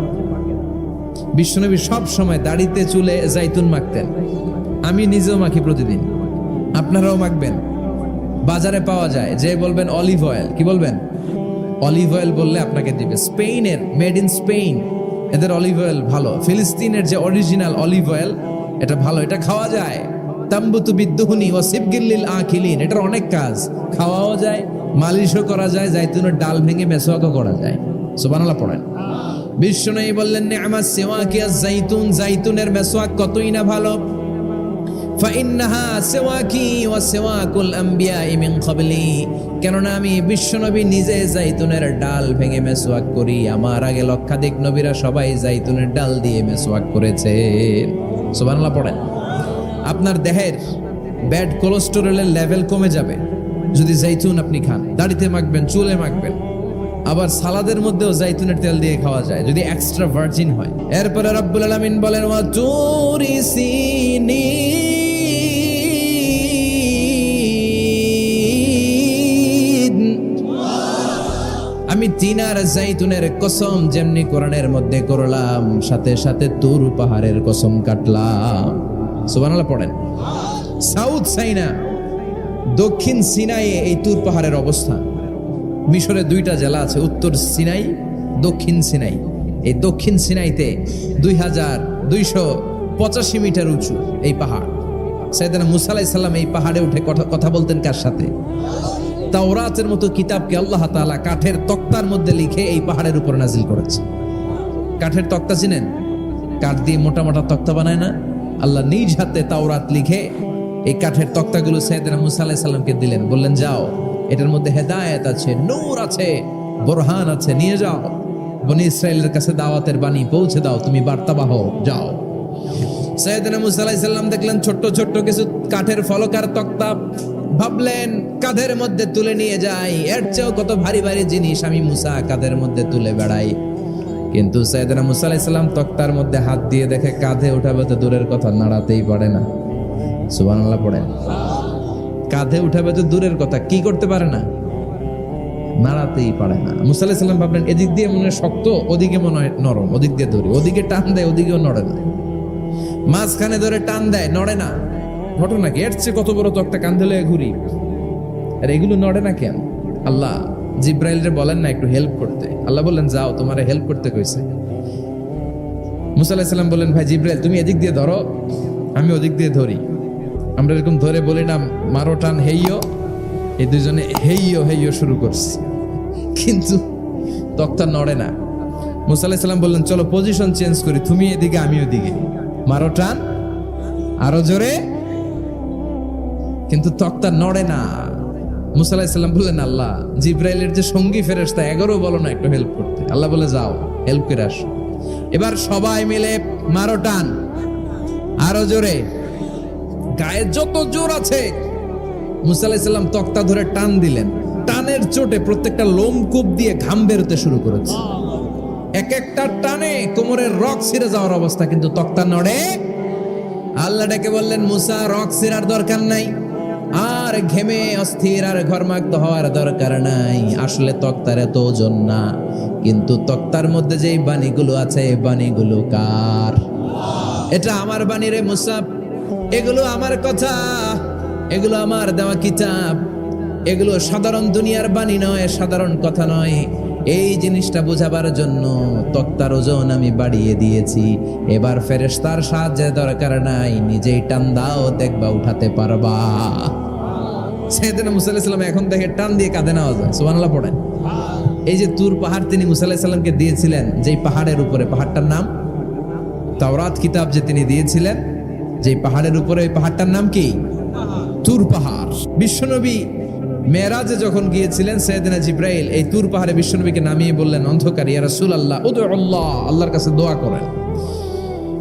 বিশ্বনবী সব সময় দাড়িতে চুলে জাইতুন মাখতেন। আমি নিজেও মাখি প্রতিদিন, আপনারাও মাখবেন। বাজারে পাওয়া যায়, যে বলবেন অলিভ অয়েল, কি বলবেন? অলিভ অয়েল বললে আপনাকে দিবে। স্পেনের, মেড ইন স্পেন, এদের অলিভ অয়েল ভালো। ফিলিস্তিনের যে অরিজিনাল অলিভ অয়েল, এটা ভালো, এটা খাওয়া যায়। তাম্বুতু বিদ্দুহুনি ওয়া সিবগিল্লিল আখিলিন, এটার অনেক কাজ, খাওয়াও যায়, মালিশও করা যায়, জাইতুনের ডাল ভেঙে মেসওয়াকও করা যায়। সুবহানাল্লাহ পড়েন। বিষ্ণু বললেন নি'মাস সিওয়াকি আয-যাইতুন, জাইতুনের মেসওয়াক কতই না ভালো। ফাইন্নাহা সিওয়াকি ওয়া সিওয়াকুল আমবিয়াই মিন ক্বাবলি, কেননা আমি বিশ্বনবী নিজে জাইতুনের ডাল ভেঙে মেসওয়াক করি, আমার আগে লক্ষাধিক নবীরা সবাই জাইতুনের ডাল দিয়ে মেসওয়াক করেছেন। সুবহানাল্লাহ পড়েন। আপনার দেহের ব্যাড কোলেস্টেরলের লেভেল কমে যাবে যদি জাইতুন আপনি খান। দাড়িতে মাখবেন, চুলে মাখবেন, আবার সালাদের মধ্যেও জাইতুনের তেল দিয়ে খাওয়া যায় যদি এক্সট্রা ভার্জিন হয়। এরপরে রব্বুল আলামিন বলেন ওয়া তুরি সিনিন, আমি তিন আর জাইতুনের কসম যেমনি কোরআনের মধ্যে করলাম, সাথে সাথে তুর পাহাড়ের কসম কাটলাম। সুবহানাল্লাহ পড়েন। সাউথ সাইনা, দক্ষিণ সিনাইয়ে এই তুর পাহাড়ের অবস্থান। মিশরের 2টা জেলা আছে, উত্তর সিনাই, দক্ষিণ সিনাই। এই দক্ষিণ সিনাইতে 2285 মিটার উঁচু এই পাহাড়। সাইয়েদনা মুসা আলাইহিস সালাম এই পাহাড়ে উঠে কথা বলতেন কার সাথে? তাওরাতের মতো কিতাবকে আল্লাহ তাআলা কাঠের তক্তার মধ্যে লিখে এই পাহাড়ের উপর নাজিল করেছে। কাঠের তক্তা চিনেন? কাঠ দিয়ে মোটা মোটা তক্তা বানায় না? আল্লাহ নিজ হাতে তাওরাত লিখে এই কাঠের তক্তাগুলো সাইয়েদনা মুসা আলাইহিস সালামকে দিলেন, বললেন যাও, এটার মধ্যে হেদায়েত আছে, নূর আছে, বোরহান আছে, নিয়ে যাও, বনি ইসরায়েলের কাছে দাওয়াতের বাণী পৌঁছে দাও, তুমি বার্তাবাহ, যাও। সাইয়েদনা মুসা আলাইহিস সালাম দেখলেন ছোট্ট ছোট্ট কিছু কাঠের ফলকার তক্তা, ভাবলেন কাঁধের মধ্যে তুলে নিয়ে যাই, এর চেয়েও কত ভারী ভারী জিনিস আমি মুসা কাঁধের মধ্যে তুলে বেড়াই। কিন্তু সাইয়েদনা মুসা আলাইহিস সালাম তক্তার মধ্যে হাত দিয়ে দেখে কাঁধে উঠাবে তো দূরের কথা, নাড়াতেই পারে না। সুবহানাল্লাহ পড়েন। কাঁধে উঠাবে তো দূরের কথা, কি করতে পারে না? নাড়াতেই পারে না। মুসা আলাইহিস সালাম ভাবলেন এদিক দিয়ে মনে হয় শক্ত, ওদিকে মনে হয় নরম, ওদিক দিয়ে ধরি, ওদিকে টান দেয়, ওদিকেও নড়ে না, মাঝখানে ধরে টান দেয়, নড়ে না। ঘটনা কি? এর চেয়ে কত বড় তক্তা কাঁধে লয়ে ঘুরি, আর এগুলো নড়ে না কেন? আল্লাহ জিব্রাইলরে বলেন না একটু হেল্প করতে? আল্লাহ বললেন যাও, তোমারে হেল্প করতে কইছে। মুসা আলাইহিস সালাম বললেন ভাই জিব্রাইল তুমি এদিক দিয়ে ধরো, আমি ওদিক দিয়ে ধরি। আমরা এরকম ধরে বলি না মারো টান হেইয়ো, এই দুজনে হেইয়ো হেইয়ো শুরু করছি, কিন্তু তক্তা নড়ে না। মুসা আলাইহিস সালাম বললেন চলো পজিশন চেঞ্জ করি, তুমি এদিকে আমি ওদিকে, মারো টান আরো জোরে, কিন্তু তক্তা নড়ে না। মুসা আলাইহিস সালাম বললেন আল্লাহ জিব্রাইলের যে সঙ্গী ফেরেশতা 11 বলো না একটু হেল্প করতে। আল্লাহ বলে যাও হেল্প করে আসো। এবার সবাই মিলে মারো টান আরো জোরে, গায়ে যত জোর আছে মুসা আলাইহিস সালাম তক্তা ধরে টান দিলেন। টানের চোটে প্রত্যেকটা লোমকূপ দিয়ে ঘাম বেরোতে শুরু করেছে। এক একটা টানে কোমরের রক ছিঁড়ে যাওয়ার অবস্থা, কিন্তু তক্তা নড়ে। আল্লাহ ডেকে বললেন মুসা রক ছিঁড়ার দরকার নাই, আর ঘেমে অস্থির আর ঘর্মাক্ত হওয়ার দরকার নাই। আসলে তক্তার এত ওজন না, কিন্তু তক্তার মধ্যে যে বাণীগুলো আছে এই বাণীগুলো কার? এটা আমার বাণী রে মুসা, এগুলো আমার কথা, এগুলো আমার দেওয়া কিতাব, এগুলো সাধারণ দুনিয়ার বাণী নয়, সাধারণ কথা নয়। এই জিনিসটা বোঝাবার জন্য তক্তার ওজন আমি বাড়িয়ে দিয়েছি। এবার ফেরেশতার সাহায্যের দরকার নাই, নিজেই টান দাও, দেখবা উঠাতে পারবা। সাইয়েদনা মুসা আলাইহিস সালাম এখন দেখে টান দিয়ে কাঁধে নেওয়া যায়। সুবহানাল্লাহ পড়েন। এই যে তুর পাহাড় তিনি মুসা আলাইহিস সালামকে দিয়েছিলেন, যেই পাহাড়ের উপরে, পাহাড়টার নাম তাওরাত কিতাব যে তিনি দিয়েছিলেন, যেই পাহাড়ের উপরে, ওই পাহাড়টার নাম কি? তুর পাহাড়। বিশ্বনবী মেরাজে যখন গিয়েছিলেন সাইয়েদনা জিব্রাইল এই তুর পাহাড়ে বিশ্বনবীকে নামিয়ে বললেন অন্ধকার, ইয়া রাসূলুল্লাহ উদউ আল্লাহ, আল্লাহর কাছে দোয়া করেন।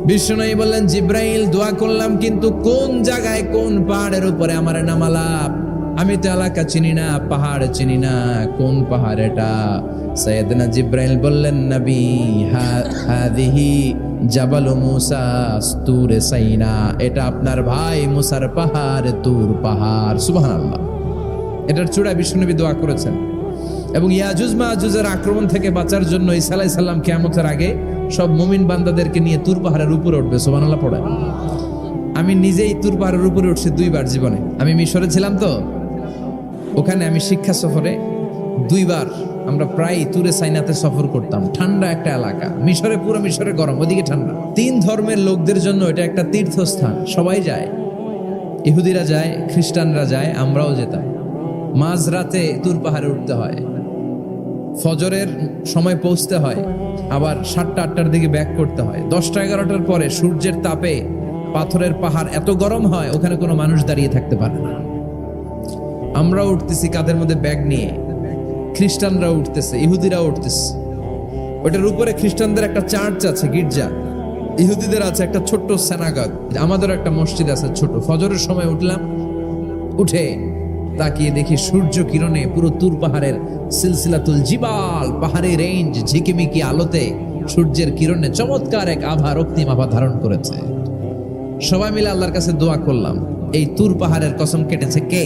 বিশ্বনবী বললেন জিব্রাইল দোয়া করলাম, কিন্তু কোন জায়গায় কোন পাহাড়ের উপরে আমারে নামালা? আমি তো এলাকা চিনি না, পাহাড় চিনি না, কোন পাহাড় এটা? সাইয়েদনা জিব্রাইল বললেন নবী হাদিহি জাবাল মুসা তুরে সাইনা, এটা আপনার ভাই মুসার পাহাড়, তুর পাহাড়। সুবহানাল্লাহ। এটার চূড়ায় বিশ্বনবী দোয়া করেছেন। এবং ইয়াজুজ মাজুজের আক্রমণ থেকে বাঁচার জন্য ঈসা আলাইহিস সালাম কিয়ামতের আগে সব মুমিন বান্দাদেরকে নিয়ে তুর পাহাড়ের উপরে উঠবে। সুবহানাল্লাহ পড়েন। আমি নিজেই তুর পাহাড়ের উপরে উঠছি 2 বার জীবনে। আমি মিশরে ছিলাম তো, ওখানে আমি শিক্ষা সফরে 2 বার আমরা প্রায় তুরে সাইনাতে সফর করতাম। ঠান্ডা একটা এলাকা, মিশরে পুরো মিশরে গরম, ওদিকে ঠান্ডা। 3 ধর্মের লোকদের জন্য এটা একটা তীর্থস্থান, সবাই যায়, ইহুদিরা যায়, খ্রিস্টানরা যায়, আমরাও যেতাম। মাঝরাতে তুর পাহাড়ে উঠতে হয়, ফজরের সময় পৌঁছতে হয়, আবার 7টা-8টার দিকে ব্যাক করতে হয়। 10টা-11টার পরে সূর্যের তাপে পাথরের পাহাড় এত গরম হয় ওখানে কোনো মানুষ দাঁড়িয়ে থাকতে পারে না। আমরা উঠতেছি কাঁধের মধ্যে ব্যাগ নিয়ে, খ্রিস্টানরা উঠতেছে, ইহুদিরা উঠতেছে। ওটার উপরে খ্রিস্টানদের একটা চার্চ আছে, গির্জা, ইহুদিদের আছে একটা ছোট্ট সিনাগগ, আমাদের একটা মসজিদ আছে ছোট। ফজরের সময় উঠলাম, উঠে তাকিয়ে দেখি সূর্য কিরণে পুরো তুর পাহাড়ের সিলসিলাতুল জিবাল, পাহাড়ি রেঞ্জ ঝিকিমিকি আলোতে সূর্যের কিরণে চমৎকার এক আভা, রক্তিম আভা ধারণ করেছে। সবাই মিলে আল্লাহর কাছে দোয়া করলাম। এই তুর পাহাড়ের কসম কেটেছে কে?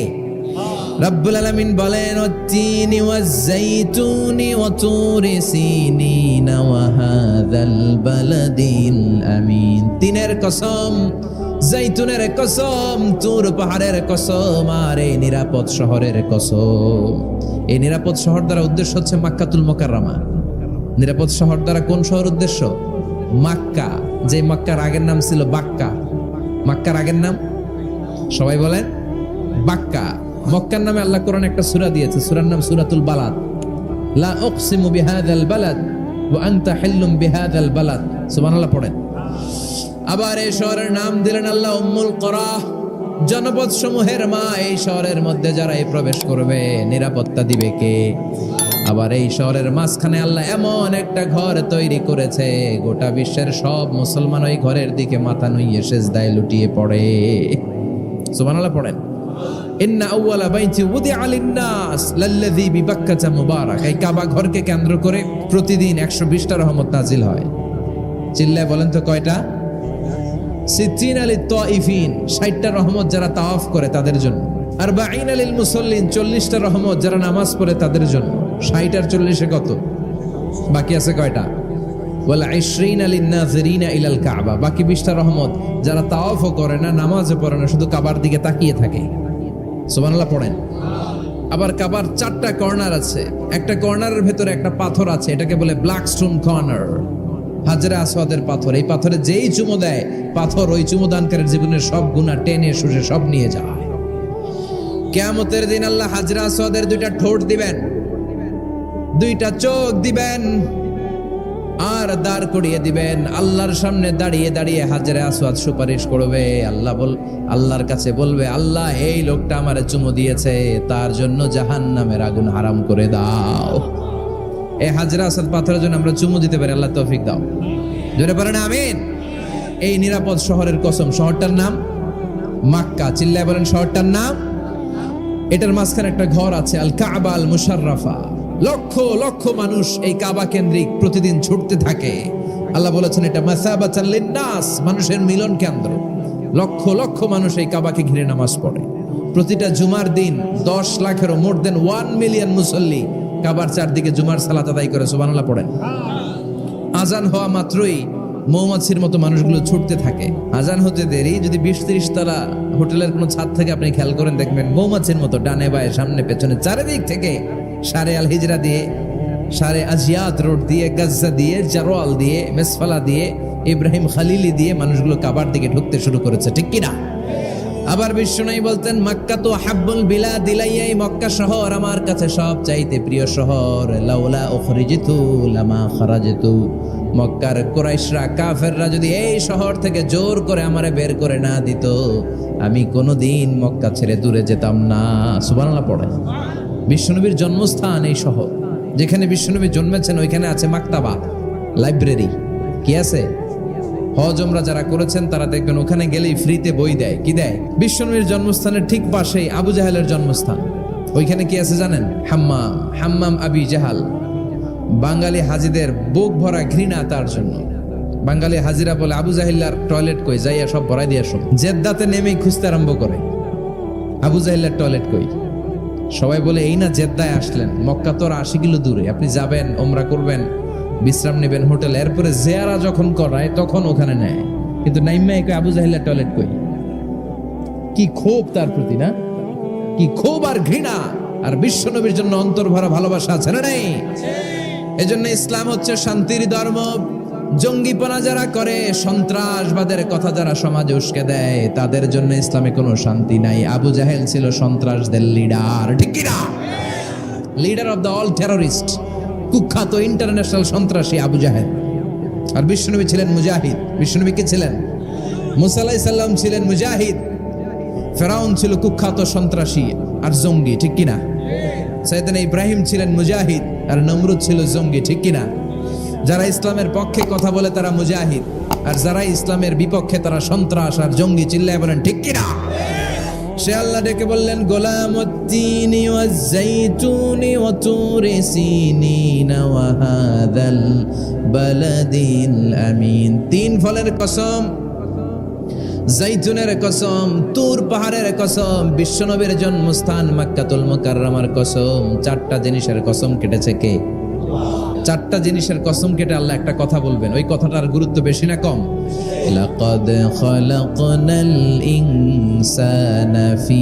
রব্বুল আলামিন বলেন ওয়াত-তিনি ওয়াজ-যাইতুনি ওয়া তুরি সিনিনা ওয়া হাযাল বালাদিল আমিন। তিনের কসম, জাইতুনের কসম, তুর পাহাড়ের কসম, আর এই নিরাপদ শহরের কসম। এই নিরাপদ শহর দ্বারা উদ্দেশ্য হচ্ছে মাক্কাতুল মুকাররমা। নিরাপদ শহর দ্বারা কোন শহর উদ্দেশ্য? মক্কা। যে মক্কার আগের নাম ছিল বাক্কা। মক্কার আগের নাম সবাই বলেন বাক্কা। মক্কার নামে আল্লাহ কোরআন একটা সূরা দিয়েছে, সূরার নাম সূরাতুল বালাদ। লা উকসিমু বিহাযাল বালাদ ওয়া আনতা হিল্লুম বিহাযাল বালাদ। সুবহানাল্লাহ পড়েন। আবার এই শহরের নাম দিলেন আল্লাহ উম্মুল কুরা, জনপদ সমূহের মা। এই শহরের মধ্যে যারা এই প্রবেশ করবে নিরাপত্তা দিবে কে? আবার এই শহরের মাঝখানে আল্লাহ এমন একটা ঘর তৈরি করেছে, গোটা বিশ্বের সব মুসলমান ওই ঘরের দিকে মাথা নুইয়ে সিজদায় লুটিয়ে পড়ে। সুবহানাল্লাহ পড়েন। ইন্না আউওয়ালা বাইতি উদিআ লিন-নাস লাল্লাযী বিবাক্কাতা মুবারাক। এই কাবা ঘরকে কেন্দ্র করে প্রতিদিন 120টা রহমত নাজিল হয়। চিল্লায় বলেন তো কয়টা? 60 লিত তাইফিন, 60টা রহমত যারা তাওয়াফ করে তাদের জন্য। 40 লিল মুসাল্লিন, 40টা রহমত যারা নামাজ পড়ে তাদের জন্য। 60 আর 40 কত? বাকি আছে কয়টা? ওয়াল 20 লিন-নাযিরিনা ইলাল কাবা, বাকি 20টা রহমত যারা তাওয়াফও করে না, নামাজও পড়ে না, শুধু কাবার দিকে তাকিয়ে থাকে। সুবহানাল্লাহ পড়েন। আবার কাবার 4টা কর্নার আছে, একটা কর্নারের ভেতরে একটা পাথর আছে, এটাকে বলে ব্ল্যাক স্টোন কর্নার, হাজরে আসওয়াদের পাথর। এই পাথরে যেই চুমো দেয়, পাথর ওই চুমোদানকারীর জীবনের সব গুনাহ টেনে শুষে সব নিয়ে যায়। কিয়ামতের দিন আল্লাহ হাজরে আসওয়াদের 2টা ঠোঁট দিবেন, 2টা চোখ দিবেন, আর দাঁড় করিয়ে দিবেন। আল্লাহর সামনে দাঁড়িয়ে দাঁড়িয়ে হাজরে আসওয়াদ সুপারিশ করবে। আল্লাহর কাছে বলবে, আল্লাহ এই লোকটা আমারে চুমু দিয়েছে, তার জন্য জাহান্নামের আগুন হারাম করে দাও। এই হাজরে আসওয়াদ পাথরের জন্য আমরা চুমু দিতে পারি, আল্লাহ তৌফিক দাও। জোরে বলেন আমিন। এই নিরাপদ শহরের কসম, শহরটার নাম মক্কা। চিল্লায় বলেন শহরটার নাম। এটার মাঝখানে একটা ঘর আছে, আল কাবা আল মুশাররাফা। লক্ষ লক্ষ মানুষ এই কাবা কেন্দ্রিক প্রতিদিন ছুটতে থাকে। আল্লাহ বলেছেন এটা মাসাবাতান লিন-নাস, মানুষের মিলন কেন্দ্র। লক্ষ লক্ষ মানুষ এই কাবাকে ঘিরে নামাজ পড়ে। প্রতিটা জুমার দিন 10 লাখেরও মোর দেন 1 মিলিয়ন মুসল্লি কাবার চারদিকে জুমার সালাত আদায় করে। সুবহানাল্লাহ পড়েন। আজান হওয়া মাত্রই মৌমাছির মতো মানুষগুলো ছুটতে থাকে। আজান হতে দেরি, যদি 20-30 তলা হোটেলের কোনো ছাদ থেকে আপনি খেয়াল করেন, দেখবেন মৌমাছির মতো ডানে বায়ে সামনে পেছনে চারিদিক থেকে শারে আল হিজরা দিয়ে, শারে আজিয়াত রোড দিয়ে, গাজ্জা দিয়ে, জারওয়াল দিয়ে, মেসফালা দিয়ে, ইব্রাহিম খালিলি দিয়ে মানুষগুলো কাবার দিকে ঢুকতে শুরু করেছে, ঠিক কিনা? আবার বিশ্বনবী বলতেন, মক্কা তো হাব্বুল বিলাদ ইলাইয়া, মক্কা শহর আমার কাছে সব চাইতে প্রিয় শহর। লাউলা উখরিজিতু লামা খারাজতু, মক্কার কুরাইশরা কাফেররা যদি এই শহর থেকে জোর করে আমারে বের করে না দিত, আমি কোনোদিন মক্কা ছেড়ে দূরে যেতাম না। সুবহানাল্লাহ পড়েন। বিশ্বনবীর জন্মস্থান এই শহর, যেখানে বিশ্বনবী জন্মেছেন ওইখানে আছে মাকতাবা, লাইব্রেরি। কি আছে? হজ ওমরা যারা করেছেন তারা দেখবেন ওখানে গেলেই ফ্রিতে বই দেয়। কি দেয়? বিশ্বনবীর জন্মস্থানের ঠিক পাশেই আবু জাহেলের জন্মস্থান। ওইখানে কি আছে জানেন? হাম্মাম, হাম্মাম আবি জাহাল। বাঙালি হাজিদের বুক ভরা ঘৃণা তার জন্য। বাঙালি হাজিরা বলে, আবু জাহিল্লার টয়লেট কই, যাইয়া সব ভরাই দিয়ে আসুন। জেদ্দাতে নেমেই খুঁজতে আরম্ভ করে, আবু জাহিল্লার টয়লেট কই। সবাই বলে, এই না জেদ্দায় আসলেন, মক্কা তো 80 কিলো দূরে, আপনি যাবেন, ওমরা করবেন, বিশ্রাম নেবেন হোটেলে, এরপরে জিয়ারা যখন করায় তখন ওখানে নেয়। কিন্তু নাইম্মাই কই আবু জাহিল্লার টয়লেট কই। কি ক্ষোভ তার প্রতি, না? কি ক্ষোভ আর ঘৃণা। আর বিশ্বনবীর জন্য অন্তর ভরা ভালোবাসা আছে না নাই? এজন্য ইসলাম হচ্ছে শান্তির ধর্ম। জঙ্গিপনা যারা করে, সন্ত্রাসবাদের কথা যারা সমাজে উস্কে দেয়, তাদের জন্য ইসলামে কোনো শান্তি নাই। আবু জাহেল ছিল সন্ত্রাসদের লিডার, ঠিক কি না? Leader of the all terrorist, কুখ্যাত ইন্টারন্যাশনাল সন্ত্রাসী আবু জাহেল। আর বিশ্বনবী ছিলেন মুজাহিদ। বিশ্বনবী কি ছিলেন? মুসা আলাইহিস সালাম ছিলেন মুজাহিদ। ফেরাউন ছিল কুখ্যাত সন্ত্রাসী আর জঙ্গি, ঠিক কি না? সাইয়েদনা ইব্রাহিম ছিলেন মুজাহিদ আর নমরুদ ছিল জঙ্গি, ঠিক কি না? যারা ইসলামের পক্ষে কথা বলে তারা মুজাহিদ, আর যারা ইসলামের বিপক্ষে তারা সন্ত্রাস আর জঙ্গি। চিল্লায় বলেন ঠিক কি না? সে আল্লাহ ডেকে বললেন, গোলামুত্তিনি ওয়াজ-যাইতুনি ওয়া তুরি সিনিনা ওয়া হাযাল বালাদিল আমিন। 3 ফলের কসম, জাইতুনের কসম, তুর পাহাড়ের কসম, বিশ্বনবীর জন্মস্থান মক্কাতুল মুকাররমার কসম। 4টা জিনিসের কসম কেটেছে কে? চারটা জিনিসের কসম কেটে আল্লাহ একটা কথা বলবেন, ওই কথাটার গুরুত্ব বেশি না কম? লাকাদ খালাকনাল ইনসানা ফি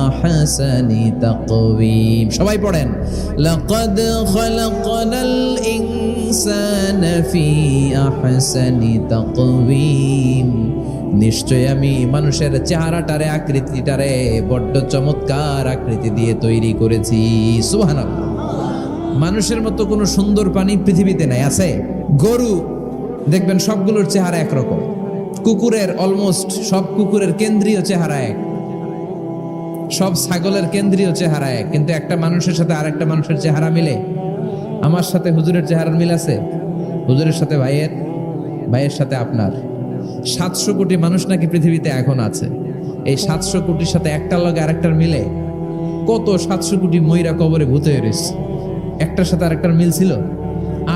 আহসানি তাকওয়িম। সবাই পড়েন, লাকাদ খালাকনাল ইনসানা ফি আহসানি তাকওয়িম। নিশ্চয় আমি মানুষের চেহারাটারে, আকৃতিটারে বড্ড চমৎকার আকৃতি দিয়ে তৈরি করেছি। সুবহানাল্লাহ। মানুষের মতো কোনো সুন্দর প্রাণী পৃথিবীতে নাই। আছে? গরু দেখবেন সবগুলোর চেহারা একরকম, কুকুরের অলমোস্ট সব কুকুরের কেন্দ্রীয় চেহারা এক, সব ছাগলের কেন্দ্রীয় চেহারা এক, কিন্তু একটা মানুষের সাথে আরেকটা মানুষের চেহারা মিলে? আমার সাথে হুজুরের চেহারার মিল আছে, হুজুরের সাথে ভাইয়ের, ভাইয়ের সাথে আপনার। 700 কোটি মানুষ নাকি পৃথিবীতে এখন আছে। এই 700 কোটির সাথে একটার লগে আরেকটার মিলে? কত 700 কোটি ময়রা কবরে ভূত হয়ে রয়েছে, একটার সাথে আরেকটার মিল ছিল?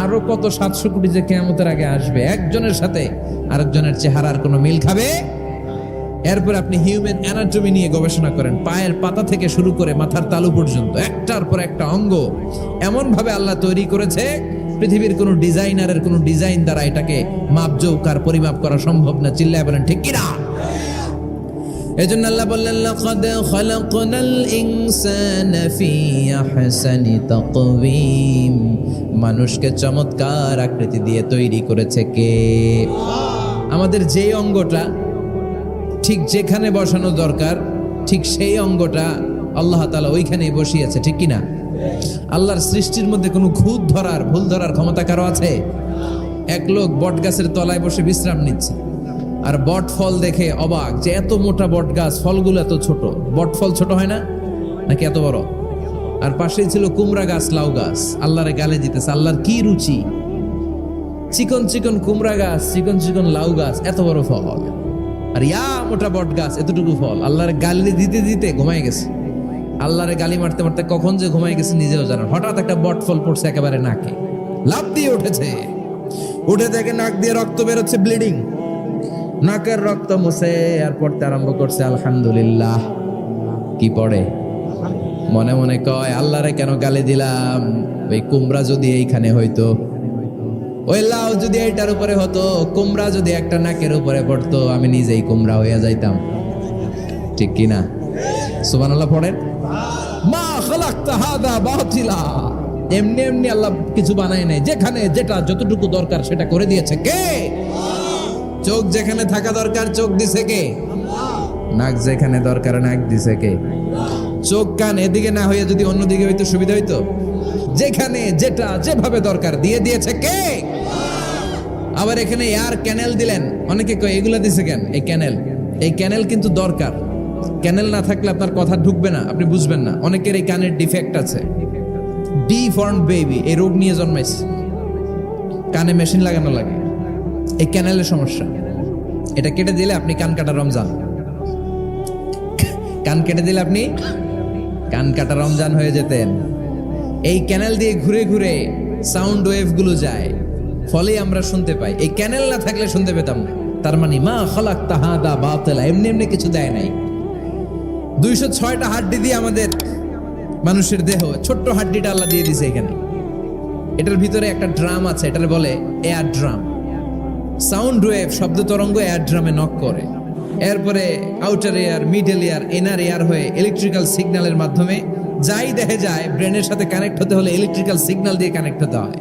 আরো কত 700 কোটি যে কিয়ামতের আগে আসবে, একজনের সাথে আরেকজনের চেহারার কোনো মিল খাবে? এরপর আপনি হিউম্যান অ্যানাটমি নিয়ে গবেষণা করেন, পায়ের পাতা থেকে শুরু করে মাথার তালু পর্যন্ত একটার পর একটা অঙ্গ এমন ভাবে আল্লাহ তৈরি করেছে, পৃথিবীর কোনো ডিজাইনারের কোনো ডিজাইন দ্বারা এটাকে মাপজোক আর পরিমাপ করা সম্ভব না। চিল্লায় বলেন ঠিক কিনা? এজন্য আল্লাহ বললেন, লাকাদ খালাকনাল ইনসানা ফি আহসানি তাকওয়িম। মানুষকে চমৎকার আকৃতি দিয়ে তৈরি করেছে কে? আমাদের যে অঙ্গটা ঠিক যেখানে বসানো দরকার, ঠিক সেই অঙ্গটা আল্লাহ তাআলা ওইখানেই বসিয়েছে, ঠিক কিনা? আল্লাহর সৃষ্টির মধ্যে কোনো খুঁত ধরার, ভুল ধরার ক্ষমতা কারো আছে? এক লোক বট গাছের তলায় বসে বিশ্রাম নিচ্ছে, আর বট ফল দেখে অবাক যে এত মোটা বট গাছ, ফলগুলো এত ছোট। বট ফল ছোট হয় না নাকি এত বড়? আর পাশেই ছিল কুমড়া গাছ, লাউ গাছ। আল্লাহরে গালে দিতেছে, আল্লাহর কি রুচি! চিকন চিকন কুমড়া গাছ, চিকন চিকন লাউ গাছ, এত বড় ফল, আর ইয়া মোটা বট গাছ, এতটুকু ফল। আল্লাহরে গালি দিতে দিতে ঘুমাই গেছে। আল্লাহরে গালি মারতে মারতে কখন যে ঘুমাই গেছে নিজেও জানেন। হঠাৎ একটা বট ফল পড়ছে একেবারে নাকে, লাফ দিয়ে উঠেছে। উঠে দেখে নাক দিয়ে রক্ত বেরোচ্ছে, ব্লিডিং। নাকের রক্ত মুছে আর পড়তে আরম্ভ করছে আলহামদুলিল্লাহ। কি পড়ে? মনে মনে কয়, আল্লাহরে কেন গালি দিলাম? ওই কুমড়া যদি এইখানে হইতো, ওই লাউ যদি এইটার উপরে হতো, কুমড়া যদি একটা নাকের উপরে পড়তো, আমি নিজেই কুমড়া হইয়া যাইতাম, ঠিক কিনা? সুবহানাল্লাহ পড়েন। মা খালাকতা হাদা বাতিলা। এমনি এমনি আল্লাহ কিছু বানায় নাই, যেখানে যেটা যতটুকু দরকার সেটা করে দিয়েছে কে? চোখ যেখানে থাকা দরকার চোখ দিছে কে? নাক যেখানে দরকার নাক দিছে কে? চোখ কান এদিকে না হইয়া যদি অন্যদিকে হইতো সুবিধা হইতো? যেখানে যেটা যেভাবে দরকার দিয়ে দিয়েছে কে? আবার এখানে এয়ার ক্যানেল দিলেন। অনেকে কয় এগুলা দিছে কেন? এই ক্যানেল কিন্তু দরকার। ক্যানেল না থাকলে আপনার কথা ঢুকবে না, আপনি বুঝবেন না। অনেকের এই কানের ডিফেক্ট আছে, ডিফর্ম বেবি, এই রোগ নিয়ে জন্মাইছে, কানে মেশিন লাগানো লাগে, এই ক্যানেলের সমস্যা। এটা কেটে দিলে আপনি কান কাটা রমজান, কান কেটে দিলে আপনি কান কাটা রমজান হয়ে যেতেন। এই ক্যানেল দিয়ে ঘুরে ঘুরে সাউন্ড ওয়েভ গুলো যায়, ফলে আমরা শুনতে পাই। এই ক্যানেল না থাকলে শুনতে পেতাম না। তার মানে মা খালাকতা হাদা বাতিলা, এমনি এমনি কিছু দেয় নাই। 206টা হাড্ডি দিয়ে আমাদের মানুষের দেহ, ছোট্ট হাড্ডিটা আল্লাহ দিয়ে দিছে এখানে। এটার ভিতরে একটা ড্রাম আছে, এটার বলে এয়ার ড্রাম। সাউন্ড ওয়েভ, শব্দ তরঙ্গ এয়ার ড্রামে নক করে, এরপরে outer air, middle air, inner air হয়ে ইলেকট্রিক্যাল সিগন্যালের মাধ্যমে যাই দেখে যায়, ব্রেনের সাথে কানেক্ট হতে হলে ইলেকট্রিক্যাল সিগন্যাল দিয়ে কানেক্ট হতে হয়।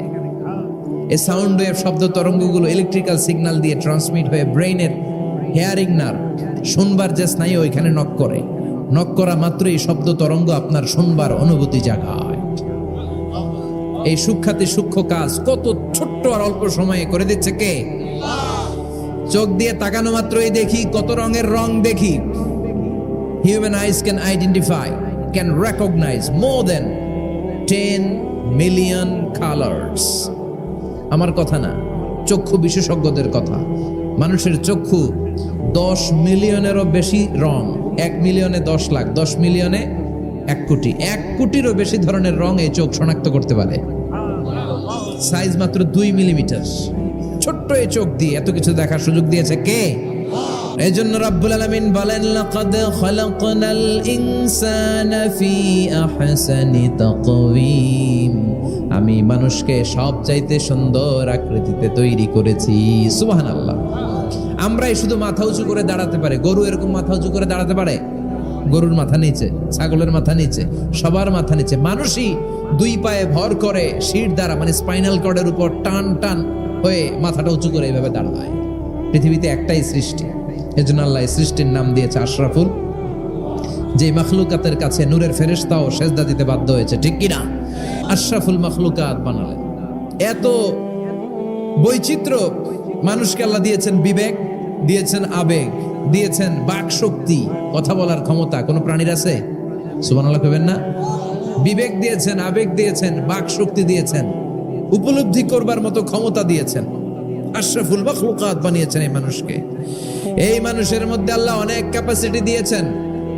এই সাউন্ড ওয়েভ, শব্দ তরঙ্গগুলো ইলেকট্রিক্যাল সিগন্যাল দিয়ে ট্রান্সমিট হয়ে ব্রেইনের হেয়ারিং নার্ভ, শুনবার যে স্নায়ু, ওইখানে নক করে। নক করা মাত্রই শব্দ তরঙ্গ আপনার শুনবার অনুভূতি জাগায়। এই সূক্ষ্মাতি সূক্ষ্ম কাজ কত ছোট্ট আর অল্প সময়ে করে দিচ্ছে কে? চোখ দিয়ে তাকানো মাত্রই দেখি কত রঙের রং দেখি। Human eyes can identify, can recognise more than 10 million colours. আমার কথা না, চক্ষু বিশেষজ্ঞদের কথা। মানুষের চক্ষু 10 মিলিয়নেরও বেশি রং, 1 মিলিয়নে 10 লাখ, 10 মিলিয়নে 1 কোটি, 1 কোটিরও বেশি ধরনের রং এই চোখ শনাক্ত করতে পারে। সাইজ মাত্র 2 মিলিমিটার। ছোট্ট এই চোখ দিয়ে এত কিছু দেখার সুযোগ দিয়েছে কে? এজন্য রব্বুল আলামিন বলেন লাকাদ খালাকনাল ইনসানা ফি আহসানি তাকওয়িম, আমি মানুষকে সবচাইতে সুন্দর আকৃতিতে তৈরি করেছি। সুবহানাল্লাহ। আমরাই শুধু মাথা উঁচু করে দাঁড়াতে পারে, গরু এরকম মাথা উঁচু করে দাঁড়াতে পারে? গরুর মাথা নিচে, ছাগলের মাথা নিচে, সবার মাথা নিচে। মানুষই দুই পায়ে ভর করে শির দ্বারা মানে স্পাইনাল কর্ডের উপর টান টান হয়ে মাথাটা উঁচু করে এইভাবে দাঁড়ায়। পৃথিবীতে একটাই সৃষ্টি, এজন্য আল্লাহ এই সৃষ্টির নাম দিয়েছে আশরাফুল, যে মখলুকাতের কাছে নূরের ফেরেশতাও সেজদা দিতে বাধ্য হয়েছে, ঠিক কিনা? আশরাফুল মখলুকাত বানালেন। এত বৈচিত্র্য মানুষকে আল্লাহ দিয়েছেন, বিবেক দিয়েছেন, আবেগ দিয়েছেন, বাক শক্তি, কথা বলার ক্ষমতা। কোনো প্রাণীর আছে? সুবহানাল্লাহ কইবেন না? বিবেক দিয়েছেন, আবেগ দিয়েছেন, বাক শক্তি দিয়েছেন, উপলব্ধি করবার মতো ক্ষমতা দিয়েছেন। আশরাফুল মখলুকাত বানিয়েছেন এই মানুষকে। এই মানুষের মধ্যে আল্লাহ অনেক ক্যাপাসিটি দিয়েছেন।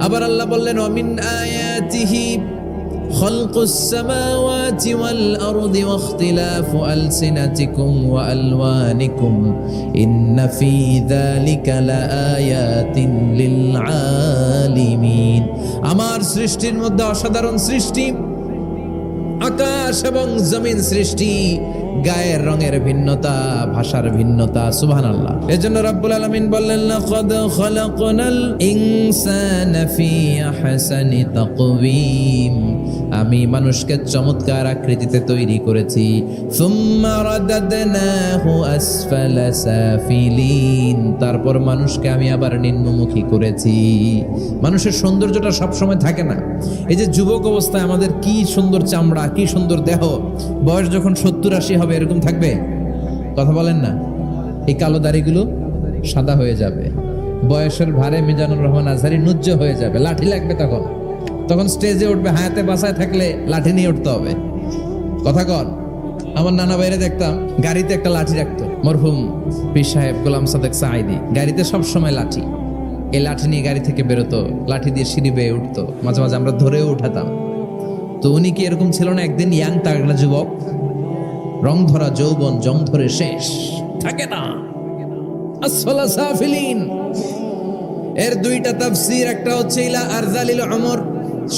আবার আল্লাহ বললেন ওয়ামিন আয়াতিহি খালকুস সামাওয়াতি ওয়াল আরদি ওয়াখতিলাফু আলসিনাতিকুম ওয়া আলওয়ানিকুম ইন্না ফি যালিকা লাআয়াতিন লিল আলিমিন। আমার সৃষ্টির মধ্যে অসাধারণ সৃষ্টি, আকাশ এবং জমিন সৃষ্টি, গায়ের রঙের ভিন্নতা, ভাষার ভিন্নতা। সুবহানাল্লাহ। এজন্য রব্বুল আলামিন বললেন লাকাদ খালাকনাল ইনসানা ফি আহসানি তাকওয়িম, আমি মানুষকে চমৎকার আকৃতিতে তৈরি করেছি। সুম্মা রাদাদনাহু আসফালা সাফিলিন, তারপর মানুষকে আমি আবার নিম্নমুখী করেছি। মানুষের সৌন্দর্যটা সব সময় থাকে না। এই যে যুবক অবস্থায় আমাদের কি সুন্দর চামড়া, কি সুন্দর দেহ, বয়স যখন 70-80 হবে এরকম থাকবে? কথা বলেন না? এই কালো দাড়িগুলো সাদা হয়ে যাবে, বয়সের ভারে মিজানুর রহমান আজহারি নুজ্জ হয়ে যাবে, লাঠি লাগবে তখন। তখন স্টেজে উঠবে, হায়াতে বাসায় থাকলে লাঠি নিয়ে উঠতে হবে। কথা কর। আমার নানা বাইরে দেখতাম গাড়িতে একটা লাঠি রাখতো, মরহুম পীর সাহেব গোলাম সাদেক সাঈদী, গাড়িতে সব সময় লাঠি। এই লাঠি নিয়ে গাড়ি থেকে বেরোতো, লাঠি দিয়ে সিঁড়ি বেয়ে উঠতো, মাঝে মাঝে আমরা ধরেও উঠাতাম। তো উনি কি এরকম ছিল না? একদিন ইয়াং তাগড়া যুবক, রং ধরা যৌবন, জং ধরে শেষ থাকে না। আসফালা সাফিলিন এর দুইটা তাফসীর, একটা হচ্ছে ইলা আরজালিল উমর,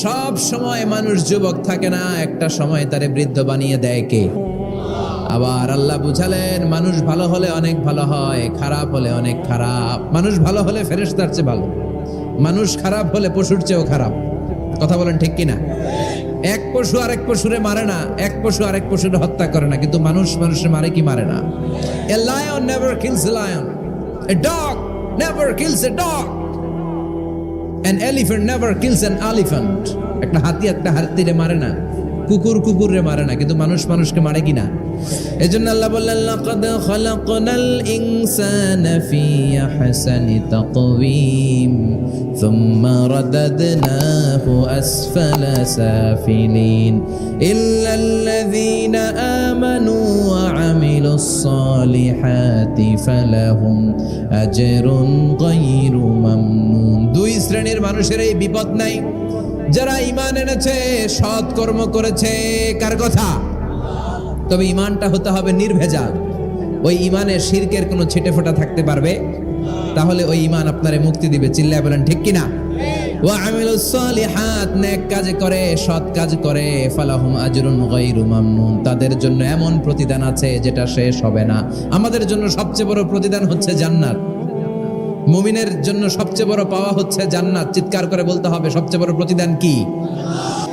সব সময় মানুষ যুবক থাকে না, একটা সময় তারে বৃদ্ধ বানিয়ে দেয় কে? আবার আল্লাহ বুঝালেন মানুষ ভালো হলে অনেক ভালো হয়, খারাপ হলে অনেক খারাপ। মানুষ ভালো হলে ফেরেশতার চেয়ে ভালো, মানুষ খারাপ হলে পশুর চেয়েও খারাপ। কথা বলেন ঠিক কিনা? এক পশু আরেক পশুরে মারে না, এক পশু আরেক পশুরে হত্যা করে না, কিন্তু মানুষ মানুষের মারে কি মারে না? A lion never kills a lion, a dog never kills a dog, an elephant never kills an elephant. একটা হাতি একটা হাতিরে মারে না, কুকুর কুকুরে মারে না, কিন্তু মানুষ মানুষকে মারে কিনা? এজন্য আল্লাহ বললেন লাকাদ খালাকনাল ইনসানা ফি আহসানি তাকওয়িম সুম্মা রাদাদনাহু আসফালা সাফিলিন ইল্লাল্লাযীনা আমানু ওয়া আমিলুস সালিহাতি ফালাহুম আজরুন গায়রু মামনুন। দুই শ্রেণীর মানুষের এই বিপদ নাই, যারা ঈমান এনেছে, সৎ কর্ম করেছে। কার কথা? তবে ঈমানটা হতে হবে নির্ভেজাল। ওই ঈমানে শিরকের কোনো ছিটেফোঁটা থাকতে পারবে? তাহলে ওই ঈমান আপনারে মুক্তি দিবে। চিল্লায় বলেন ঠিক কিনা? ওয়া আমিলুস সালিহাত, নেক কাজ করে, সৎ কাজ করে, ফালাহুম আজরুন গায়রু মামনুন, তাদের জন্য এমন প্রতিদান আছে যেটা শেষ হবে না। আমাদের জন্য সবচেয়ে বড় প্রতিদান হচ্ছে জান্নাত। মুমিনের জন্য সবচেয়ে বড় পাওয়া হচ্ছে জান্নাত। চিৎকার করে বলতে হবে সবচেয়ে বড় প্রতিদান কি?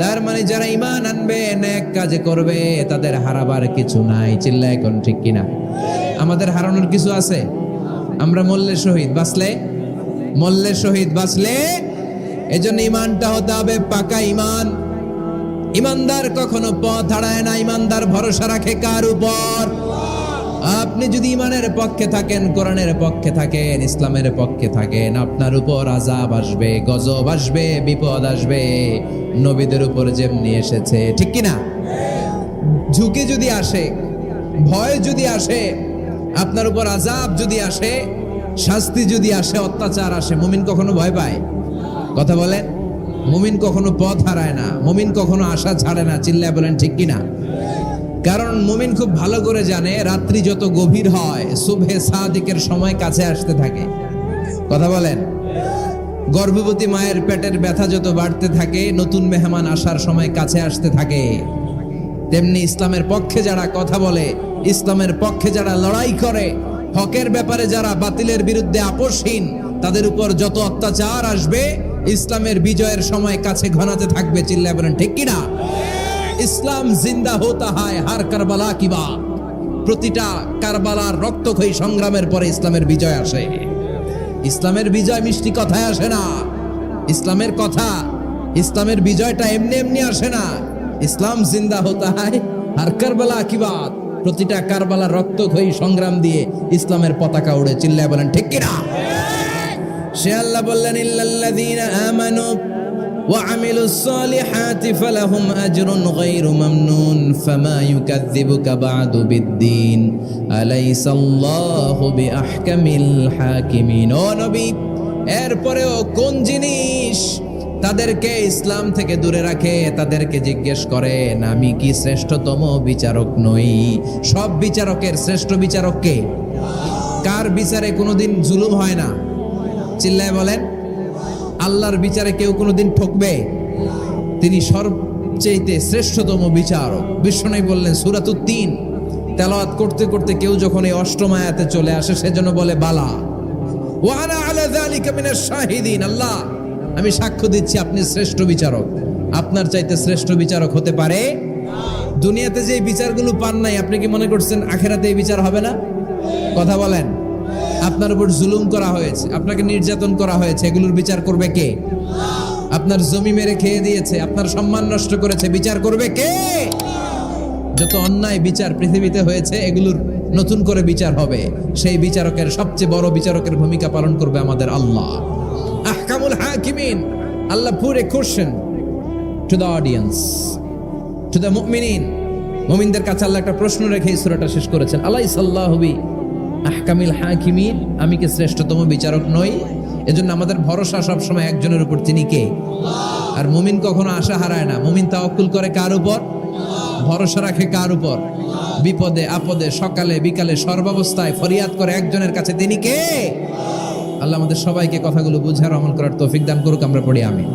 তার মানে যারা ঈমান আনবে, নেক কাজ করবে, তাদের হারাবার কিছু নাই। চিল্লায় কোন ঠিক কিনা? আমাদের হারানোর কিছু আছে? আমরা মল্লে শহীদ বাঁচলে, মল্লে শহীদ বাঁচলে, এজন্য ঈমানটা হতে হবে পাকা ঈমান। ঈমানদার কখনো পথ হারায় না। ঈমানদার ভরসা রাখে কার উপর? আপনি যদি ঈমানের পক্ষে থাকেন, কোরআনের পক্ষে থাকেন, ইসলামের পক্ষে থাকেন, আপনার উপর আযাব আসবে, গজব আসবে, বিপদ আসবে, নবীদের উপর যেমনি এসেছে। ঠিক কিনা? ঝুঁকি যদি আসে, ভয় যদি আসে, আপনার উপর আযাব যদি আসে, শাস্তি যদি আসে, অত্যাচার আসে, মুমিন কখনো ভয় পায়? কথা বলেন। মুমিন কখনো পথ হারায় না, মুমিন কখনো আশা ছাড়ে না। চিল্লায় বলেন ঠিক কিনা? কারণ মুমিন খুব ভালো করে জানে রাত্রি যত গভীর হয়, সুবহে সাদিকের সময় কাছে আসতে থাকে। কথা বলেন। গর্ভবতী মায়ের পেটের ব্যথা যত বাড়তে থাকে, নতুন মেহমান আসার সময় কাছে আসতে থাকে, তেমনি ইসলামের পক্ষে যারা কথা বলে, ইসলামের পক্ষে যারা লড়াই করে, হকের ব্যাপারে যারা বাতিলের বিরুদ্ধে আপোষহীন, তাদের উপর যত অত্যাচার আসবে ইসলামের বিজয়ের সময় কাছে ঘনাতে থাকবে। চিল্লায় বলেন ঠিক কিনা? ইসলাম জিন্দা হতা হয় হার কারবালা কি বাত। প্রতিটা কারবালার রক্তক্ষয়ী সংগ্রামের পরে ইসলামের বিজয় আসে। ইসলামের বিজয় মিষ্টি কথায় আসে না। ইসলামের কথা, ইসলামের বিজয়টা এমনি এমনি আসে না। ইসলাম জিন্দা হতা হয় হার কারবালা কি বাত। প্রতিটা কারবালার রক্তক্ষয়ী সংগ্রাম দিয়ে ইসলামের পতাকা উড়ে। চিল্লায় বলেন ঠিক কিনা? সে আল্লাহ বললেন ইল্লাল্লাযীনা আমানু ওয়া আমিলুস সালিহাতি ফালাহুম আজরুন গায়রু মামনুন ফামা ইউকাযযিবুকা বা'দু বিদ্দীন আলাইসাল্লাহু বিআহকামিল হাকিমিন। ও নবী, এরপরেও কোন জিনিস তাদেরকে ইসলাম থেকে দূরে রাখে? তাদেরকে জিজ্ঞেস করেন, আমি কি শ্রেষ্ঠতম বিচারক নই? সব বিচারকের শ্রেষ্ঠ বিচারক কে? কার বিচারে কোনোদিন জুলুম হয় না? চিল্লায় বলেন। আল্লাহর বিচারে কেউ কোনোদিন ঠকবে? তিনি সবচেয়ে শ্রেষ্ঠতম বিচারক। বিশ্বনবী বললেন সূরাতুত তিন তেলাওয়াত করতে করতে কেউ যখন এই অষ্টম আয়াতে চলে আসে, সেজন্য বলে বালা ওয়া আনা আলা যালিকা মিনাশ শাহিদিন। আল্লাহ, আমি সাক্ষ্য দিচ্ছি আপনি শ্রেষ্ঠ বিচারক। আপনার চাইতে শ্রেষ্ঠ বিচারক হতে পারে? দুনিয়াতে যে বিচারগুলো পান নাই, আপনি কি মনে করছেন আখেরাতে এই বিচার হবে না? কথা বলেন। আপনার উপর জুলুম করা হয়েছে, আপনাকে নির্যাতন করা হয়েছে, এগুলোর বিচার করবে কে? আপনার জমি মেরে খেয়ে দিয়েছে, আপনার সম্মান নষ্ট করেছে, বিচার করবে কে? যত অন্যায় বিচার পৃথিবীতে হয়েছে, এগুলোর নতুন করে বিচার হবে। সেই বিচারকের, সবচেয়ে বড় বিচারকের ভূমিকা পালন করবে আমাদের আল্লাহ। আহকামুল হাকিমিন। আল্লাহ put a question to the audience, to the মুমিনিন। মুমিনদের কাছে আল্লাহ একটা প্রশ্ন রেখে এই সূরাটা শেষ করেছেন। আলাইসাল্লাহু বি আহকামিল হাকিমিন। আমি কি শ্রেষ্ঠতম বিচারক নই? এজন্য আমাদের ভরসা সবসময় একজনের উপর, তিনি কে? আর মুমিন কখনো আশা হারায় না। মুমিন তাওয়াক্কুল করে কার উপর? ভরসা রাখে কার উপর? বিপদে আপদে, সকালে বিকালে, সর্বাবস্থায় ফরিয়াদ করে একজনের কাছে, তিনি কে? আল্লাহ আমাদের সবাইকে কথাগুলো বুঝার আমল করার তৌফিক দান করুক। আমরা পড়ি আমিন।